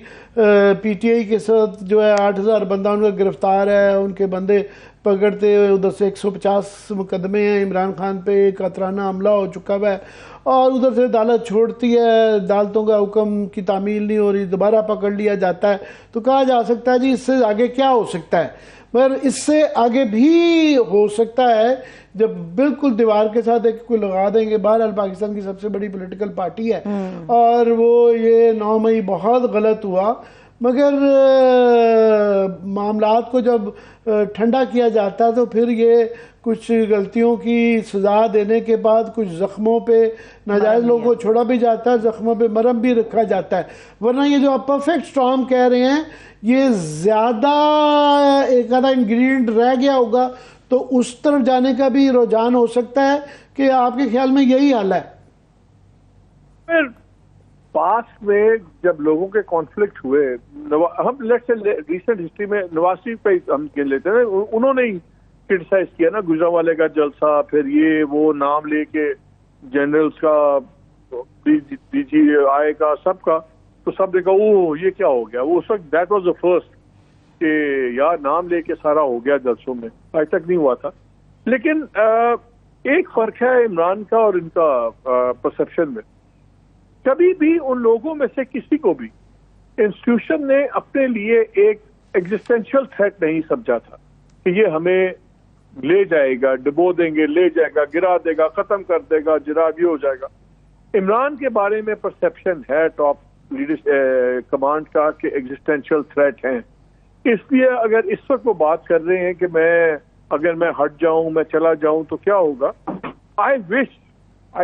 S1: پی ٹی آئی کے ساتھ جو ہے 8,000 بندہ ان کا گرفتار ہے، ان کے بندے پکڑتے ہوئے ادھر سے 150 مقدمے ہیں، عمران خان پہ قاطرانہ حملہ ہو چکا ہے، اور ادھر سے عدالت چھوڑتی ہے، عدالتوں کا حکم کی تعمیل نہیں ہو رہی، دوبارہ پکڑ لیا جاتا ہے. تو کہا جا سکتا ہے جی اس سے آگے کیا ہو سکتا ہے، مگر اس سے آگے بھی ہو سکتا ہے جب بالکل دیوار کے ساتھ ایک کوئی لگا دیں گے. بہرحال پاکستان کی سب سے بڑی پولیٹیکل پارٹی ہے اور وہ یہ 9 مئی بہت غلط ہوا، مگر معاملات کو جب ٹھنڈا کیا جاتا ہے تو پھر یہ کچھ غلطیوں کی سزا دینے کے بعد کچھ زخموں پہ ناجائز لوگوں کو چھوڑا بھی جاتا ہے، زخموں پہ مرہم بھی رکھا جاتا ہے. ورنہ یہ جو آپ پرفیکٹ سٹارم کہہ رہے ہیں یہ زیادہ ایک آدھا انگریڈینٹ رہ گیا ہوگا تو اس طرف جانے کا بھی رجحان ہو سکتا ہے کہ آپ کے خیال میں یہی حال ہے.
S3: پھر پاس میں جب لوگوں کے کانفلکٹ ہوئے، ہم ریسنٹ ہسٹری میں نواز شریف پہ ہم کہہ لیتے ہیں، انہوں نے ہی کرٹیسائز کیا نا گجرانوالے کا جلسہ، پھر یہ وہ نام لے کے جنرلز کا، ڈی جی آئی کا، سب کا، تو سب نے کہا اوہ یہ کیا ہو گیا. وہ اس وقت دیٹ واز دا فرسٹ کہ یار نام لے کے سارا ہو گیا جلسوں میں، آج تک نہیں ہوا تھا. لیکن ایک فرق ہے عمران کا اور ان کا پرسپشن میں. کبھی بھی ان لوگوں میں سے کسی کو بھی انسٹیٹیوشن نے اپنے لیے ایک ایگزسٹینشیل تھریٹ نہیں سمجھا تھا کہ یہ ہمیں لے جائے گا، ڈبو دیں گے، لے جائے گا، گرا دے گا، ختم کر دے گا، جناب یہ ہو جائے گا. عمران کے بارے میں پرسپشن ہے ٹاپ کمانڈ کا کہ ایگزسٹینشیل تھریٹ ہیں. اس لیے اگر اس وقت وہ بات کر رہے ہیں کہ اگر میں ہٹ جاؤں، میں چلا جاؤں تو کیا ہوگا، آئی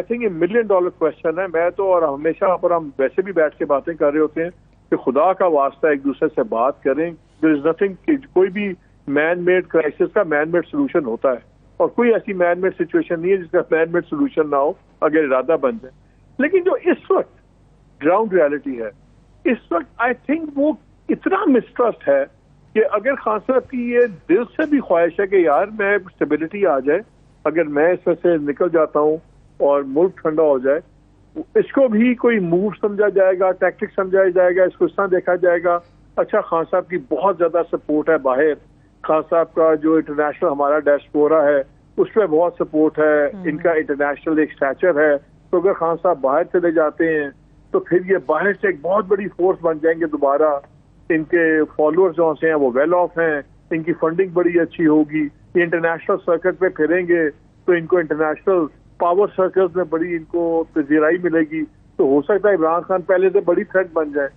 S3: تھنک یہ $1 ملین کوشچن ہے. میں تو اور ہمیشہ پر ہم ویسے بھی بیٹھ کے باتیں کر رہے ہوتے ہیں کہ خدا کا واسطہ ایک دوسرے سے بات کریں. دیر از نتھنگ، کوئی بھی مین میڈ کرائسس کا مین میڈ سولوشن ہوتا ہے، اور کوئی ایسی مین میڈ سچویشن نہیں ہے جس کا مین میڈ سولوشن نہ ہو اگر ارادہ بن جائے. لیکن جو اس وقت گراؤنڈ ریالٹی ہے، اس وقت آئی تھنک وہ اتنا مسٹرسٹ ہے کہ اگر خان صاحب کی یہ دل سے بھی خواہش ہے کہ یار میں اسٹیبلٹی آ جائے، اگر میں اس میں سے نکل جاتا ہوں اور ملک ٹھنڈا ہو جائے، اس کو بھی کوئی موو سمجھا جائے گا، ٹیکٹک سمجھا جائے گا، اس کو اس طرح دیکھا جائے گا اچھا خان صاحب کی بہت زیادہ سپورٹ ہے باہر، خان صاحب کا جو انٹرنیشنل ہمارا ڈیسپورا ہے اس پہ بہت سپورٹ ہے، ان کا انٹرنیشنل ایک اسٹیچر ہے، تو اگر خان صاحب باہر چلے جاتے ہیں تو پھر یہ باہر سے ایک بہت بڑی فورس بن جائیں گے دوبارہ. ان کے فالوورز جو سے ہیں وہ ویل آف ہیں، ان کی فنڈنگ بڑی اچھی ہوگی، یہ انٹرنیشنل سرکٹ پہ پھریں گے تو ان کو انٹرنیشنل پاور سرکلز میں بڑی ان کو پذیرائی ملے گی. تو ہو سکتا ہے عمران خان پہلے سے بڑی تھریٹ بن جائے.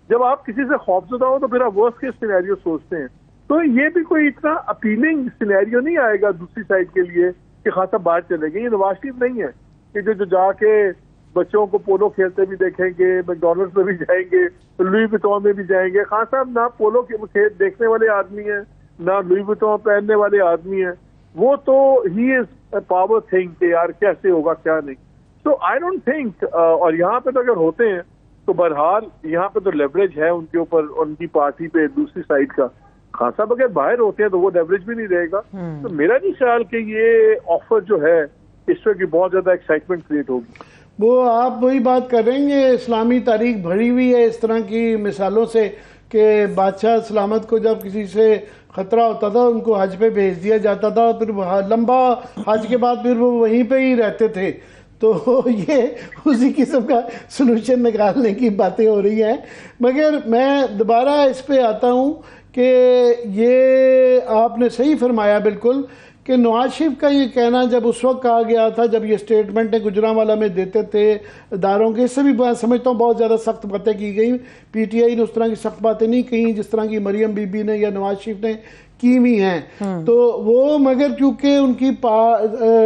S3: جب آپ کسی سے خوفزدہ ہو تو پھر آپ ورسٹ کیس سینیریو سوچتے ہیں. تو یہ بھی کوئی اتنا اپیلنگ سینیریو نہیں آئے گا دوسری سائڈ کے لیے کہ خاصا باہر چلے گئے. یہ نواز شریف نہیں ہے کہ جو جا کے بچوں کو پولو کھیلتے بھی دیکھیں گے، میکڈونلڈس میں بھی جائیں گے، لوئی وٹون میں بھی جائیں گے. خان صاحب نہ پولو کے کھیل دیکھنے والے آدمی ہیں، نہ لوئی وٹون پہننے والے آدمی ہیں. وہ تو ہی از اے پاور تھنگ کہ یار کیسے ہوگا کیا نہیں. سو آئی ڈونٹ تھنک، اور یہاں پہ تو اگر ہوتے ہیں تو بہرحال یہاں پہ تو لیوریج ہے ان کے اوپر، ان کی پارٹی پہ دوسری سائڈ کا. خان صاحب اگر باہر ہوتے ہیں تو وہ لیوریج بھی نہیں رہے گا. تو میرا نہیں خیال کہ یہ آفر جو ہے اس وقت کی بہت زیادہ ایکسائٹمنٹ کریٹ ہوگی.
S1: وہ آپ وہی بات کر رہے ہیں، اسلامی تاریخ بھری ہوئی ہے اس طرح کی مثالوں سے کہ بادشاہ سلامت کو جب کسی سے خطرہ ہوتا تھا ان کو حج پہ بھیج دیا جاتا تھا، پھر لمبا حج کے بعد پھر وہ وہیں پہ ہی رہتے تھے. تو یہ اسی قسم کا سلوشن نکالنے کی باتیں ہو رہی ہیں. مگر میں دوبارہ اس پہ آتا ہوں کہ یہ آپ نے صحیح فرمایا بالکل کہ نواز شریف کا یہ کہنا جب اس وقت کہا گیا تھا جب یہ سٹیٹمنٹ گجرانوالہ میں دیتے تھے اداروں کے، اس سے بھی میں سمجھتا ہوں بہت زیادہ سخت باتیں کی گئی. پی ٹی آئی نے اس طرح کی سخت باتیں نہیں کہیں جس طرح کی مریم بی بی نے یا نواز شریف نے کی ہوئی ہیں. تو وہ مگر کیونکہ ان کی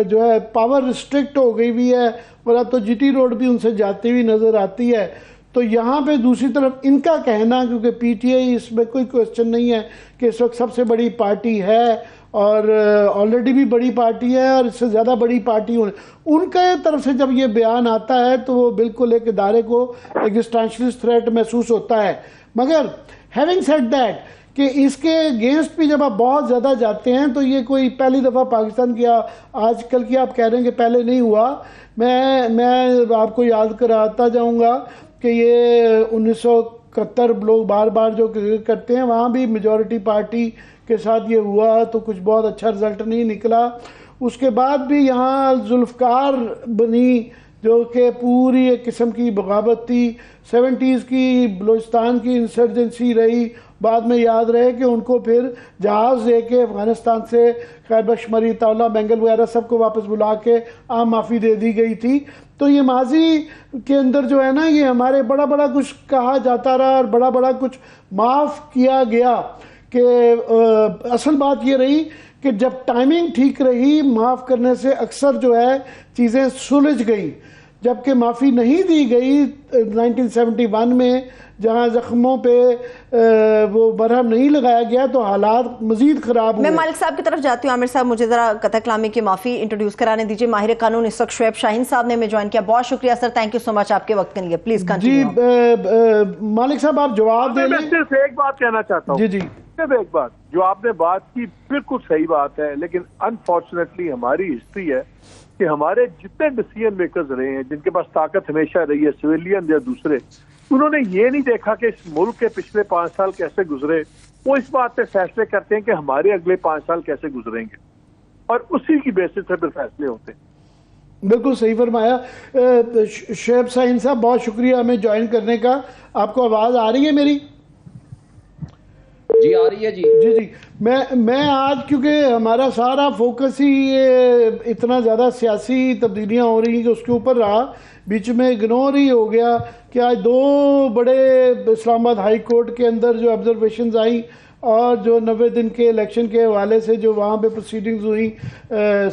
S1: جو ہے پاور ریسٹرکٹ ہو گئی ہوئی ہے، اور اب تو جی ٹی روڈ بھی ان سے جاتی ہوئی نظر آتی ہے، تو یہاں پہ دوسری طرف ان کا کہنا, کیونکہ پی ٹی آئی اس میں کوئی کوشچن نہیں ہے کہ اس وقت سب سے بڑی پارٹی ہے اور آلریڈی بھی بڑی پارٹی ہے اور اس سے زیادہ بڑی پارٹی ان کا طرف سے جب یہ بیان آتا ہے تو وہ بالکل ایک ادارے کو ایگزسٹینشلسٹ تھریٹ محسوس ہوتا ہے. مگر ہیونگ سیڈ دیٹ کہ اس کے اگینسٹ بھی جب آپ بہت زیادہ جاتے ہیں تو یہ کوئی پہلی دفعہ پاکستان کی آج کل کی آپ کہہ رہے ہیں کہ پہلے نہیں ہوا. میں آپ کو یاد کراتا جاؤں گا کہ یہ 1971 لوگ بار بار جو کرتے ہیں, وہاں بھی میجورٹی پارٹی کے ساتھ یہ ہوا تو کچھ بہت اچھا رزلٹ نہیں نکلا. اس کے بعد بھی یہاں ذوالفقار بنی جو کہ پوری ایک قسم کی بغاوت تھی. 70s کی بلوچستان کی انسرجنسی رہی, بعد میں یاد رہے کہ ان کو پھر جہاز دے کے افغانستان سے خیر بخش مری طاولہ بینگل وغیرہ سب کو واپس بلا کے عام معافی دے دی گئی تھی. تو یہ ماضی کے اندر جو ہے نا, یہ ہمارے بڑا بڑا کچھ کہا جاتا رہا اور بڑا بڑا کچھ معاف کیا گیا, کہ اصل بات یہ رہی کہ جب ٹائمنگ ٹھیک رہی معاف کرنے سے اکثر جو ہے چیزیں سلجھ گئیں. جبکہ معافی نہیں دی گئی 1971 میں, جہاں زخموں پہ وہ مرہم نہیں لگایا گیا تو حالات مزید خراب ہوئے.
S2: میں مالک صاحب کی طرف جاتی ہوں. عامر صاحب مجھے ذرا قطع کلامی کی معافی انٹروڈیوس کرانے دیجیے. ماہر قانون اس وقت شعیب شاہین صاحب نے ہمیں جوائن کیا. بہت شکریہ سر, تھینک یو سو مچ آپ کے وقت کے لیے. Please continue.
S1: جی مالک صاحب آپ جواب دیں.
S3: میں صرف ایک بات کہنا چاہتا ہوں.
S1: جی
S3: صرف ایک بات, جو آپ نے بات کی بالکل صحیح بات ہے, لیکن انفارچونیٹلی ہماری ہسٹری ہے کہ ہمارے جتنے ڈیسیژن میکرز رہے ہیں جن کے پاس طاقت ہمیشہ رہی ہے, سویلین یا دوسرے, انہوں نے یہ نہیں دیکھا کہ اس ملک کے پچھلے 5 سال کیسے گزرے. وہ اس بات پہ فیصلے کرتے ہیں کہ ہمارے اگلے 5 سال کیسے گزریں گے, اور اسی کی بیسس پہ فیصلے ہوتے ہیں.
S1: بالکل صحیح فرمایا. شعیب شاہین صاحب بہت شکریہ ہمیں جوائن کرنے کا. آپ کو آواز آ رہی ہے میری؟
S4: جی آ رہی ہے. جی
S1: میں آج کیونکہ ہمارا سارا فوکس ہی اتنا زیادہ سیاسی تبدیلیاں ہو رہی ہیں کہ اس کے اوپر رہا, بیچ میں اگنور ہی ہو گیا کہ آج 2 بڑے اسلام آباد ہائی کورٹ کے اندر جو آبزرویشنز آئیں اور جو 90 دن کے الیکشن کے حوالے سے جو وہاں پہ پروسیڈنگز ہوئیں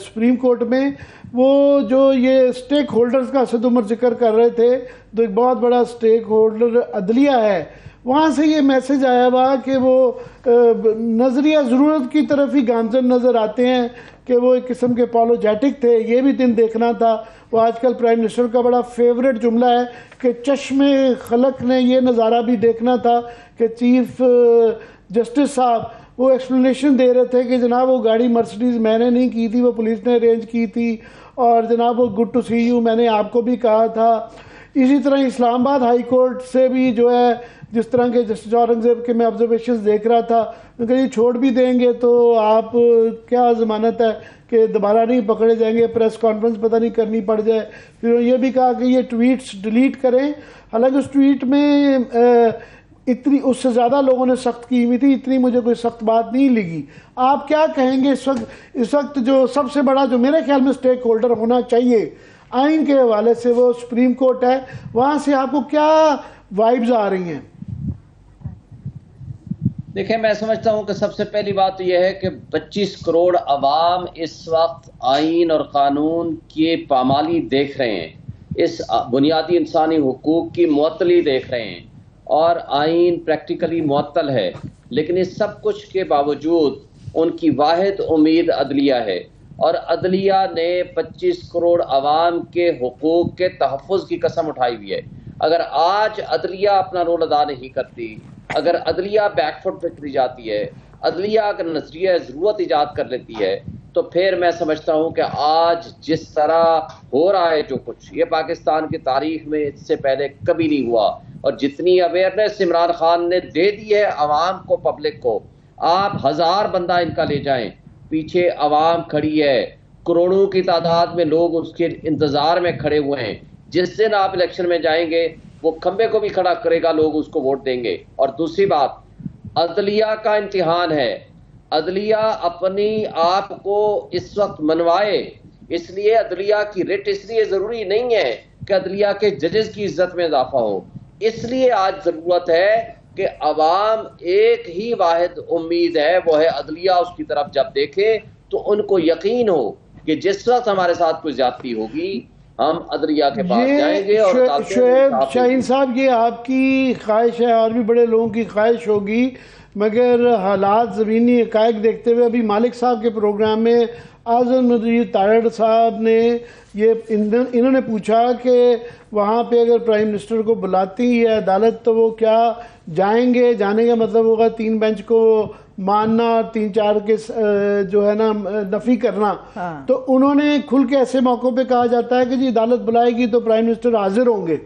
S1: سپریم کورٹ میں, وہ جو یہ سٹیک ہولڈرز کا اسد عمر ذکر کر رہے تھے, تو ایک بہت بڑا سٹیک ہولڈر عدلیہ ہے. وہاں سے یہ میسج آیا ہوا کہ وہ نظریہ ضرورت کی طرف ہی گامزن نظر آتے ہیں, کہ وہ ایک قسم کے پالوجیٹک تھے. یہ بھی دن دیکھنا تھا. وہ آج کل پرائم منسٹر کا بڑا فیوریٹ جملہ ہے کہ چشم خلق نے یہ نظارہ بھی دیکھنا تھا کہ چیف جسٹس صاحب وہ ایکسپلینیشن دے رہے تھے کہ جناب وہ گاڑی مرسڈیز میں نے نہیں کی تھی, وہ پولیس نے ارینج کی تھی, اور جناب وہ گڈ ٹو سی یو میں نے آپ کو بھی کہا تھا. اسی طرح اسلام آباد ہائی کورٹ سے بھی جو ہے جس طرح کے جسٹس اورنگزیب کے میں آبزرویشنز دیکھ رہا تھا, کہ یہ چھوڑ بھی دیں گے تو آپ کیا ضمانت ہے کہ دوبارہ نہیں پکڑے جائیں گے, پریس کانفرنس پتہ نہیں کرنی پڑ جائے. پھر یہ بھی کہا کہ یہ ٹویٹس ڈیلیٹ کریں. حالانکہ اس ٹویٹ میں اتنی اس سے زیادہ لوگوں نے سخت کی ہوئی تھی, اتنی مجھے کوئی سخت بات نہیں لگی. آپ کیا کہیں گے اس وقت جو سب سے بڑا جو میرے خیال میں سٹیک ہولڈر ہونا چاہیے آئین کے حوالے سے وہ سپریم کورٹ ہے, وہاں سے آپ کو کیا وائبز آ رہی ہیں؟
S4: دیکھیں میں سمجھتا ہوں کہ سب سے پہلی بات یہ ہے کہ 25 کروڑ عوام اس وقت آئین اور قانون کی پامالی دیکھ رہے ہیں, اس بنیادی انسانی حقوق کی معطلی دیکھ رہے ہیں, اور آئین پریکٹیکلی معطل ہے. لیکن اس سب کچھ کے باوجود ان کی واحد امید عدلیہ ہے, اور عدلیہ نے 25 کروڑ عوام کے حقوق کے تحفظ کی قسم اٹھائی ہوئی ہے. اگر آج عدلیہ اپنا رول ادا نہیں کرتی, اگر عدلیہ بیک فٹ پہ چلی جاتی ہے, عدلیہ اگر نظریہ ضرورت ایجاد کر لیتی ہے, تو پھر میں سمجھتا ہوں کہ آج جس طرح ہو رہا ہے جو کچھ, یہ پاکستان کی تاریخ میں اس سے پہلے کبھی نہیں ہوا. اور جتنی اویئرنیس عمران خان نے دے دی ہے عوام کو, پبلک کو, آپ 1000 بندہ ان کا لے جائیں, پیچھے عوام کھڑی ہے, کروڑوں کی تعداد میں لوگ اس کے انتظار میں کھڑے ہوئے ہیں. جس دن آپ الیکشن میں جائیں گے وہ کھمبے کو بھی کھڑا کرے گا, لوگ اس کو ووٹ دیں گے. اور دوسری بات, عدلیہ کا امتحان ہے, عدلیہ اپنی آپ کو اس وقت منوائے. اس لیے عدلیہ کی ریٹ اس لیے ضروری نہیں ہے کہ عدلیہ کے ججز کی عزت میں اضافہ ہو, اس لیے آج ضرورت ہے کہ عوام ایک ہی واحد امید ہے, وہ ہے عدلیہ. اس کی طرف جب دیکھے تو ان کو یقین ہو کہ جس وقت ہمارے ساتھ کوئی زیادتی ہوگی ہم عدلیہ کے پاس جائیں گے اور
S1: شعیب شاہین صاحب، یہ آپ کی خواہش ہے اور بھی بڑے لوگوں کی خواہش ہوگی، مگر حالات زمینی حقائق دیکھتے ہوئے ابھی مالک صاحب کے پروگرام میں اعظم ندیر تارڑ صاحب نے انہوں نے پوچھا کہ وہاں پہ اگر پرائم منسٹر کو بلاتی ہے عدالت تو وہ کیا جائیں گے؟ جانے کا مطلب ہوگا 3 بینچ کو ماننا، 3-4 کے جو ہے نا نفی کرنا۔ تو انہوں نے کھل کے ایسے موقعوں پہ کہا جاتا ہے کہ جی عدالت بلائے گی تو پرائم منسٹر حاضر ہوں گے،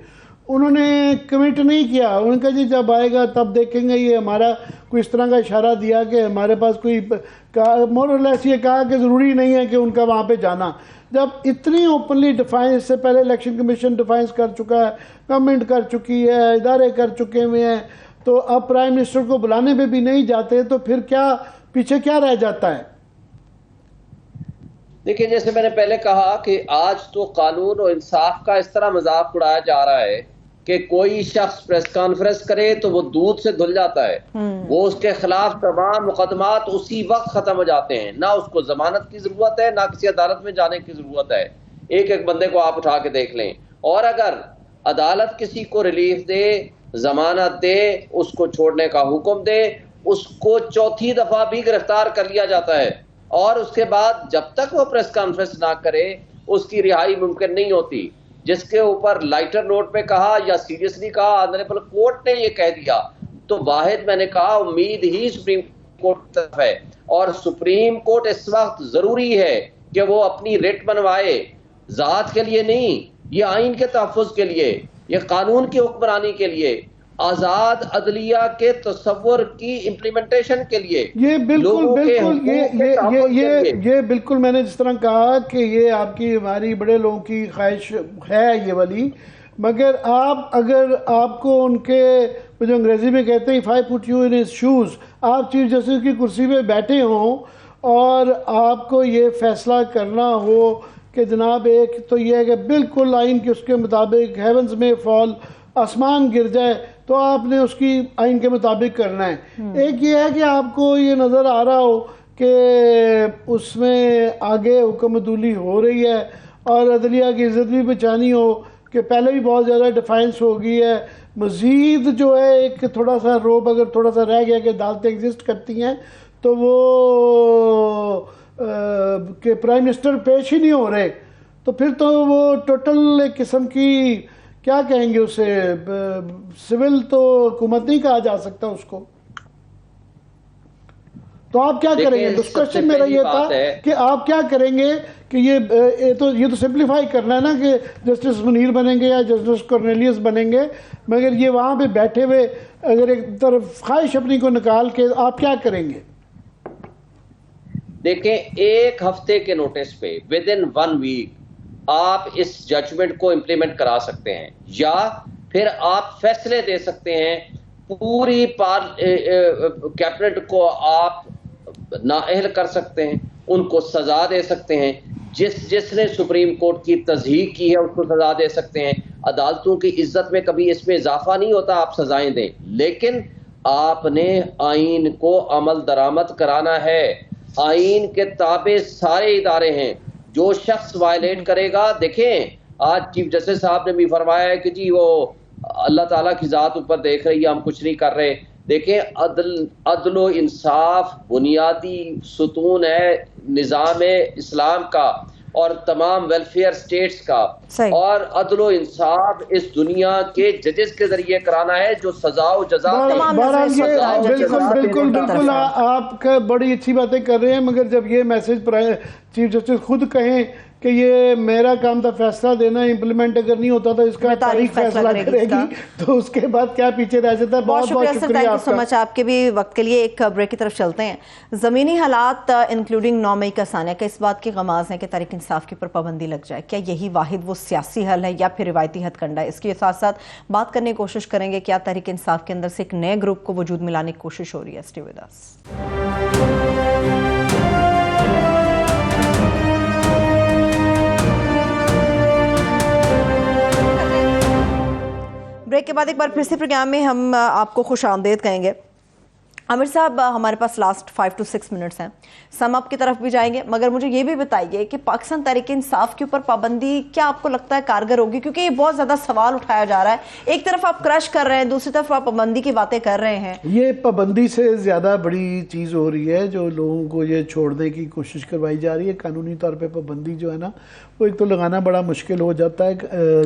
S1: انہوں نے کمٹ نہیں کیا، انہوں نے کہا جی جب آئے گا تب دیکھیں گے۔ یہ ہمارا کوئی اس طرح کا اشارہ دیا کہ ہمارے پاس کوئی مور اور لیس یہ کہا کہ ضروری نہیں ہے کہ ان کا وہاں پہ جانا۔ جب اتنی اوپنلی ڈیفائنس سے پہلے الیکشن کمیشن ڈیفائنس کر چکا ہے، گورنمنٹ کر چکی ہے، ادارے کر چکے ہوئے ہیں، تو اب پرائم منسٹر کو بلانے پہ بھی نہیں جاتے تو پھر کیا پیچھے کیا رہ جاتا ہے؟
S4: دیکھیں، جیسے میں نے پہلے کہا کہ آج تو قانون و انصاف کا اس طرح مذاق اڑایا جا رہا ہے کہ کوئی شخص پریس کانفرنس کرے تو وہ دودھ سے دھل جاتا ہے، وہ اس کے خلاف تمام مقدمات اسی وقت ختم ہو جاتے ہیں، نہ اس کو ضمانت کی ضرورت ہے، نہ کسی عدالت میں جانے کی ضرورت ہے۔ ایک بندے کو آپ اٹھا کے دیکھ لیں، اور اگر عدالت کسی کو ریلیف دے، ضمانت دے، اس کو چھوڑنے کا حکم دے، اس کو 4تھی دفعہ بھی گرفتار کر لیا جاتا ہے، اور اس کے بعد جب تک وہ پریس کانفرنس نہ کرے اس کی رہائی ممکن نہیں ہوتی۔ جس کے اوپر لائٹر نوٹ پہ کہا یا سیریسلی کہا، آنریبل کورٹ نے یہ کہہ دیا، تو واحد میں نے کہا امید ہی سپریم کورٹ کی طرف ہے، اور سپریم کورٹ اس وقت ضروری ہے کہ وہ اپنی ریٹ بنوائے، ذات کے لیے نہیں، یہ آئین کے تحفظ کے لیے، یہ قانون کی حکمرانی کے لیے، آزاد عدلیہ کے تصور کی امپلیمنٹیشن کے لیے،
S1: یہ بالکل میں نے جس طرح کہا کہ یہ آپ کی ہماری بڑے لوگوں کی خواہش ہے یہ والی، مگر اگر آپ کو ان کے جو انگریزی میں کہتے ہیں if I put you in his shoes، آپ چیف جسٹس کی کرسی پہ بیٹھے ہوں اور آپ کو یہ فیصلہ کرنا ہو کہ جناب ایک تو یہ ہے کہ بالکل آئین کے اس کے مطابق ہیونز میں فال، آسمان گر جائے، تو آپ نے اس کی آئین کے مطابق کرنا ہے۔ ایک یہ ہے کہ آپ کو یہ نظر آ رہا ہو کہ اس میں آگے حکم عدولی ہو رہی ہے اور عدلیہ کی عزت بھی بچانی ہو، کہ پہلے بھی بہت زیادہ ڈیفائنس ہو گئی ہے، مزید جو ہے ایک تھوڑا سا روب اگر تھوڑا سا رہ گیا کہ عدالتیں ایگزسٹ کرتی ہیں، تو وہ کہ پرائم منسٹر پیش ہی نہیں ہو رہے، تو پھر تو وہ ٹوٹل ایک قسم کی کیا کہیں گے اسے، سول تو حکومت نہیں کہا جا سکتا اس کو۔ تو آپ کیا کریں گے؟ کوشچن میرا یہ تھا کہ آپ کیا کریں گے کہ یہ تو سمپلیفائی کرنا ہے نا کہ جسٹس منیر بنیں گے یا جسٹس کورنیلیس بنیں گے، مگر یہ وہاں پہ بیٹھے ہوئے اگر ایک طرف خواہش اپنی کو نکال کے آپ کیا کریں گے؟
S4: دیکھیں، 1 ہفتے کے نوٹس پہ within 1 week آپ اس ججمنٹ کو امپلیمنٹ کرا سکتے ہیں، یا پھر آپ فیصلے دے سکتے ہیں، پوری کیبنٹ کو آپ نااہل کر سکتے ہیں، ان کو سزا دے سکتے ہیں، جس نے سپریم کورٹ کی تصحیح کی ہے اس کو سزا دے سکتے ہیں۔ عدالتوں کی عزت میں کبھی اس میں اضافہ نہیں ہوتا، آپ سزائیں دیں، لیکن آپ نے آئین کو عمل درآمد کرانا ہے۔ آئین کے تابع سارے ادارے ہیں، جو شخص وائلیٹ کرے گا، دیکھیں آج چیف جسٹس صاحب نے بھی فرمایا ہے کہ جی وہ اللہ تعالیٰ کی ذات اوپر دیکھ رہی ہے، ہم کچھ نہیں کر رہے۔ دیکھیں، عدل و انصاف بنیادی ستون ہے نظام اسلام کا اور تمام ویلفیئر سٹیٹس کا، اور عدل و انصاف اس دنیا کے ججز کے ذریعے کرانا ہے جو سزا و جزا۔
S1: بالکل آپ کا بڑی اچھی باتیں کر رہے ہیں، مگر جب یہ میسج چیف جسٹس خود کہیں کہ یہ میرا کام تھا فیصلہ دینا، امپلیمنٹ اگر نہیں ہوتا تو اس کا تاریخ فیصلہ کرے گی، تو اس کے بعد کیا پیچھے رہ جاتا ہے۔ بہت بہت شکریہ
S2: تھینک یو سو مچ آپ کے بھی وقت کے لیے۔ ایک بریک کی طرف چلتے ہیں۔ زمینی حالات انکلوڈنگ 9 مئی کا ثانیہ کا اس بات کی غماز ہے کہ تحریک انصاف کے پر پابندی لگ جائے، کیا یہی واحد وہ سیاسی حل ہے یا پھر روایتی ہتھ کنڈا ہے؟ اس کے ساتھ ساتھ بات کرنے کی کوشش کریں گے کیا تحریک انصاف کے اندر سے ایک نئے گروپ کو وجود میں لانے کی کوشش ہو رہی ہے۔ Stay with us. بریک کے بعد ایک بار پھر سے پروگرام میں ہم آپ کو خوش آمدید کہیں گے۔ عامر صاحب ہمارے پاس لاسٹ 5 to 6 منٹس ہیں, سم اپ کی طرف بھی جائیں گے, مگر مجھے یہ بھی بتائیے کہ پاکستان تحریک انصاف کے اوپر پابندی کیا آپ کو لگتا ہے کارگر ہوگی؟ کیونکہ یہ بہت زیادہ سوال اٹھایا جا رہا ہے, ایک طرف آپ کرش کر رہے ہیں, دوسری طرف آپ پابندی کی باتیں کر رہے ہیں.
S1: یہ پابندی سے زیادہ بڑی چیز ہو رہی ہے جو لوگوں کو یہ چھوڑنے کی کوشش کروائی جا رہی ہے. قانونی طور پہ پابندی جو ہے نا وہ ایک تو لگانا بڑا مشکل ہو جاتا ہے,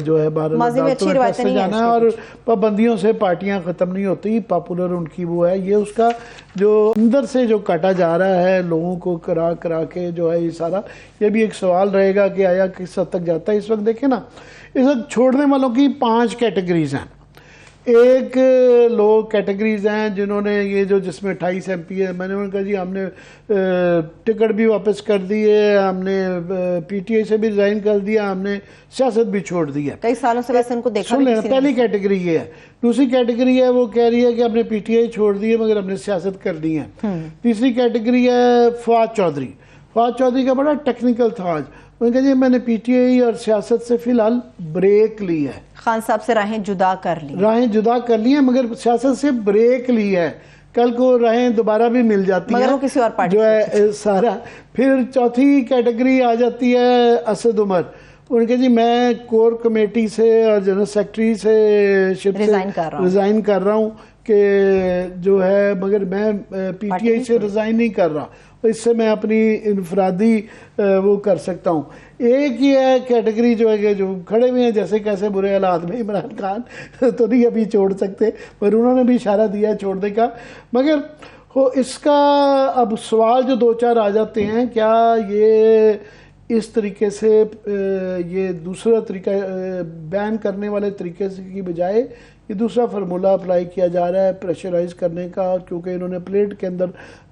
S1: جو ہے باہر عدالتوں میں جانا ہے, اور پابندیوں سے پارٹیاں ختم نہیں ہوتی. پاپولر ان کی وہ ہے, یہ اس کا جو اندر سے جو کاٹا جا رہا ہے لوگوں کو کرا کرا کے جو ہے یہ سارا, یہ بھی ایک سوال رہے گا کہ آیا کس حد تک جاتا ہے. اس وقت دیکھیں نا, اس وقت چھوڑنے والوں کی 5 کیٹیگریز ہیں. ایک لوگ کیٹیگریز ہیں جنہوں نے یہ جو جس میں 28 MP ہے, میں نے کہا جی ہم نے ٹکٹ بھی واپس کر دی ہے, ہم نے PTI سے بھی ریزائن کر دیا, ہم نے سیاست بھی چھوڑ دی ہے.
S2: کئی سالوں سے ویسے ان کو دیکھا
S1: سن لیں, پہلی کیٹیگری یہ ہے. دوسری کیٹیگری ہے وہ کہہ رہی ہے کہ ہم نے PTI چھوڑ دی ہے مگر ہم نے سیاست کر دی ہے. تیسری کیٹیگری ہے فواد چودھری. فواد چودھری کا بڑا ٹیکنیکل تھا آج, انہوں نے کہا جی میں نے PTI اور سیاست سے فی الحال بریک لی ہے.
S2: خان صاحب سے راہیں جدا کر لی ہیں
S1: مگر سیاست سے بریک لی ہے, کل کو راہیں دوبارہ بھی مل جاتی ہیں,
S2: مگر وہ کسی اور پارٹی
S1: جو ہے سارا. پھر چوتھی کیٹیگری آ جاتی ہے اسد عمر. انہوں نے کہا جی میں کور کمیٹی سے اور جنرل سیکرٹری سے ریزائن کر رہا ہوں کہ جو ہے, مگر میں PTI سے ریزائن نہیں کر رہا, اس سے میں اپنی انفرادی وہ کر سکتا ہوں. ایک یہ ہے کیٹیگری جو ہے کہ جو کھڑے ہوئے ہیں جیسے کیسے برے حالات میں, عمران خان تو نہیں ابھی چھوڑ سکتے, پر انہوں نے بھی اشارہ دیا ہے چھوڑنے کا. مگر اس کا اب سوال جو 2-4 آ جاتے ہیں, کیا یہ اس طریقے سے یہ دوسرا طریقہ بین کرنے والے طریقے سے کی بجائے یہ دوسرا فارمولہ اپلائی کیا جا رہا ہے پریشرائز کرنے کا, کیونکہ انہوں نے پلیٹ کے اندر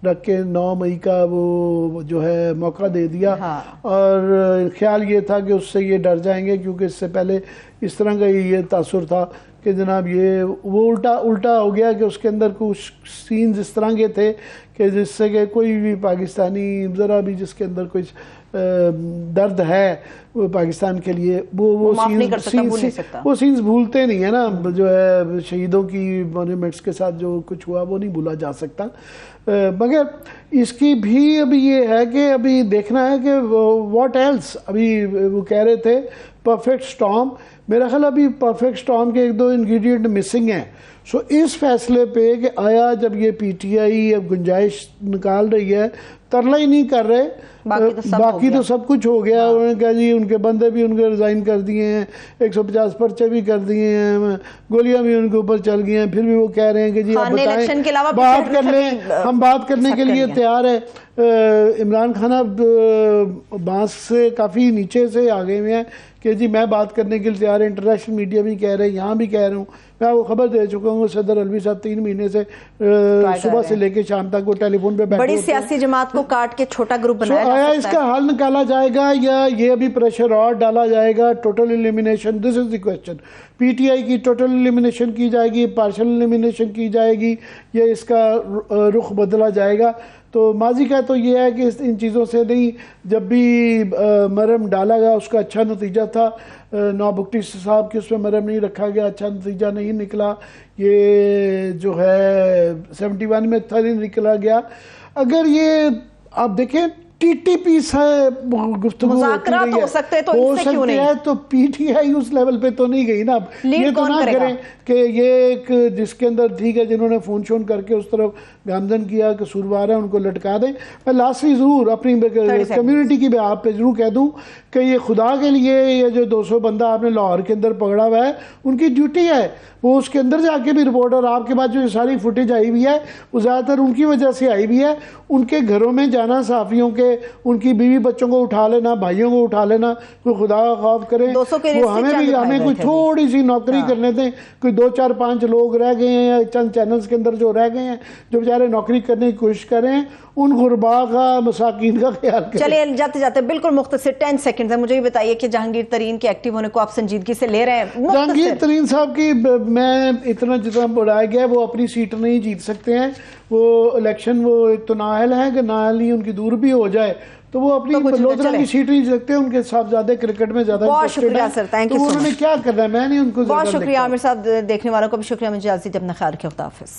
S1: رکھ کے 9 مئی کا وہ جو ہے موقع دے دیا. اور خیال یہ تھا کہ اس سے یہ ڈر جائیں گے, کیونکہ اس سے پہلے اس طرح کا یہ تاثر تھا کہ جناب یہ وہ الٹا ہو گیا کہ اس کے اندر کچھ سینز اس طرح کے تھے کہ جس سے کہ کوئی بھی پاکستانی ذرا بھی جس کے اندر کچھ درد ہے وہ پاکستان کے لیے وہ سینز بھولتے نہیں ہے نا, جو ہے شہیدوں کی مونیومنٹس کے ساتھ جو کچھ ہوا وہ نہیں بھولا جا سکتا. مگر اس کی بھی ابھی یہ ہے کہ ابھی دیکھنا ہے کہ واٹ ایلس. ابھی وہ کہہ رہے تھے پرفیکٹ سٹارم, میرا خیال ابھی پرفیکٹ سٹارم کے 1-2 انگریڈینٹ مسنگ ہیں. سو اس فیصلے پہ کہ آیا جب یہ PTI اب گنجائش نکال رہی ہے, ترلا ہی نہیں کر رہے, باقی تو سب کچھ ہو گیا. انہوں نے کہا جی ان کے بندے بھی ان کے ریزائن کر دیے ہیں, 150 پرچے بھی کر دیے ہیں, گولیاں بھی ان کے اوپر چل گئی ہیں, پھر بھی وہ کہہ رہے ہیں کہ جی آپ بتائیں بات کر لیں, ہم بات کرنے کے لیے تیار ہے. عمران خان اب بانس سے کافی نیچے سے آگے ہوئے ہیں کہ جی میں بات کرنے کے لیے تیار ہے. انٹرنیشنل میڈیا بھی کہہ رہے ہیں, یہاں بھی کہہ رہا ہوں, میں وہ خبر دے چکا ہوں صدر الوی صاحب 3 مہینے سے صبح سے لے کے شام تک وہ ٹیلی فون پہ بیٹھے
S2: بڑی سیاسی جماعت کو کاٹ کے چھوٹا گروپ بنایا جا سکتا ہے.
S1: آیا اس کا حل نکالا جائے گا یا یہ ابھی پریشر اور ڈالا جائے گا؟ Total elimination, this is the question. PTI کی ٹوٹل ایلیمینیشن کی جائے گی, پارشل ایلیمینیشن کی جائے گی, یا اس کا رخ بدلا جائے گا؟ تو ماضی کا تو یہ ہے کہ ان چیزوں سے نہیں, جب بھی مرہم ڈالا گیا اس کا اچھا نتیجہ تھا. نواب بگٹی صاحب کی اس میں مرہم نہیں رکھا گیا, اچھا نتیجہ نہیں نکلا. یہ جو ہے 71 میں اچھا نہیں نکلا گیا. اگر یہ آپ دیکھیں TTP سے گفتگو
S2: مذاکرات ہو سکتے تو ان سے کیوں نہیں ہے,
S1: تو PTI اس لیول پہ تو نہیں گئی نا. اب یہ تو نہ کریں کہ یہ ایک جس کے اندر ٹھیک ہے جنہوں نے فون شون کر کے اس طرف گامزن کیا قصوروار ہے ان کو لٹکا دیں. میں لاسٹلی ضرور اپنی کمیونٹی کی بات پہ ضرور کہہ دوں کہ یہ خدا کے لیے یہ جو 200 بندہ آپ نے لاہور کے اندر پکڑا ہوا ہے, ان کی ڈیوٹی ہے وہ اس کے اندر جا کے بھی رپورٹ, اور آپ کے پاس جو ساری فوٹیج آئی ہوئی ہے وہ زیادہ تر ان کی وجہ سے آئی ہوئی ہے. ان کے گھروں میں جانا, صحافیوں کے ان کی بیوی بچوں کو اٹھا لینا, بھائیوں کو اٹھا لینا, کوئی خدا کا خوف کریں. وہ ہمیں کوئی تھوڑی سی نوکری کرنے دیں. کوئی 2-4-5 لوگ رہ گئے ہیں یا چند چینلز کے اندر جو رہ گئے ہیں جو بیچارے نوکری کرنے کی کوشش کریں, ان غربا کا مساکین کا خیال کریں.
S2: چلیے جاتے جاتے بالکل مختصر 10 سیکنڈز ہے, مجھے یہ بتائیے کہ جہانگیر ترین کے ایکٹیو ہونے کو آپ سنجیدگی سے لے رہے ہیں؟
S1: جہانگیر ترین صاحب کی میں جتنا بڑھایا گیا وہ اپنی سیٹ نہیں جیت سکتے ہیں. وہ الیکشن وہ ایک تو نااہل ہیں کہ نااہل ہی ان کی دور بھی ہو جائے تو وہ اپنی لودھرا کی سیٹ نہیں جیت سکتے. ان کے صاحبزادے کرکٹ میں زیادہ
S2: بہت شکریہ سر, تھینک یو.
S1: انہوں نے کیا کرنا ہے, میں نہیں ان کو.
S2: بہت شکریہ عامر صاحب, دیکھنے والوں کو بھی شکریہ. مجھے اجازت, اپنا خیال رکھیں, خدا حافظ.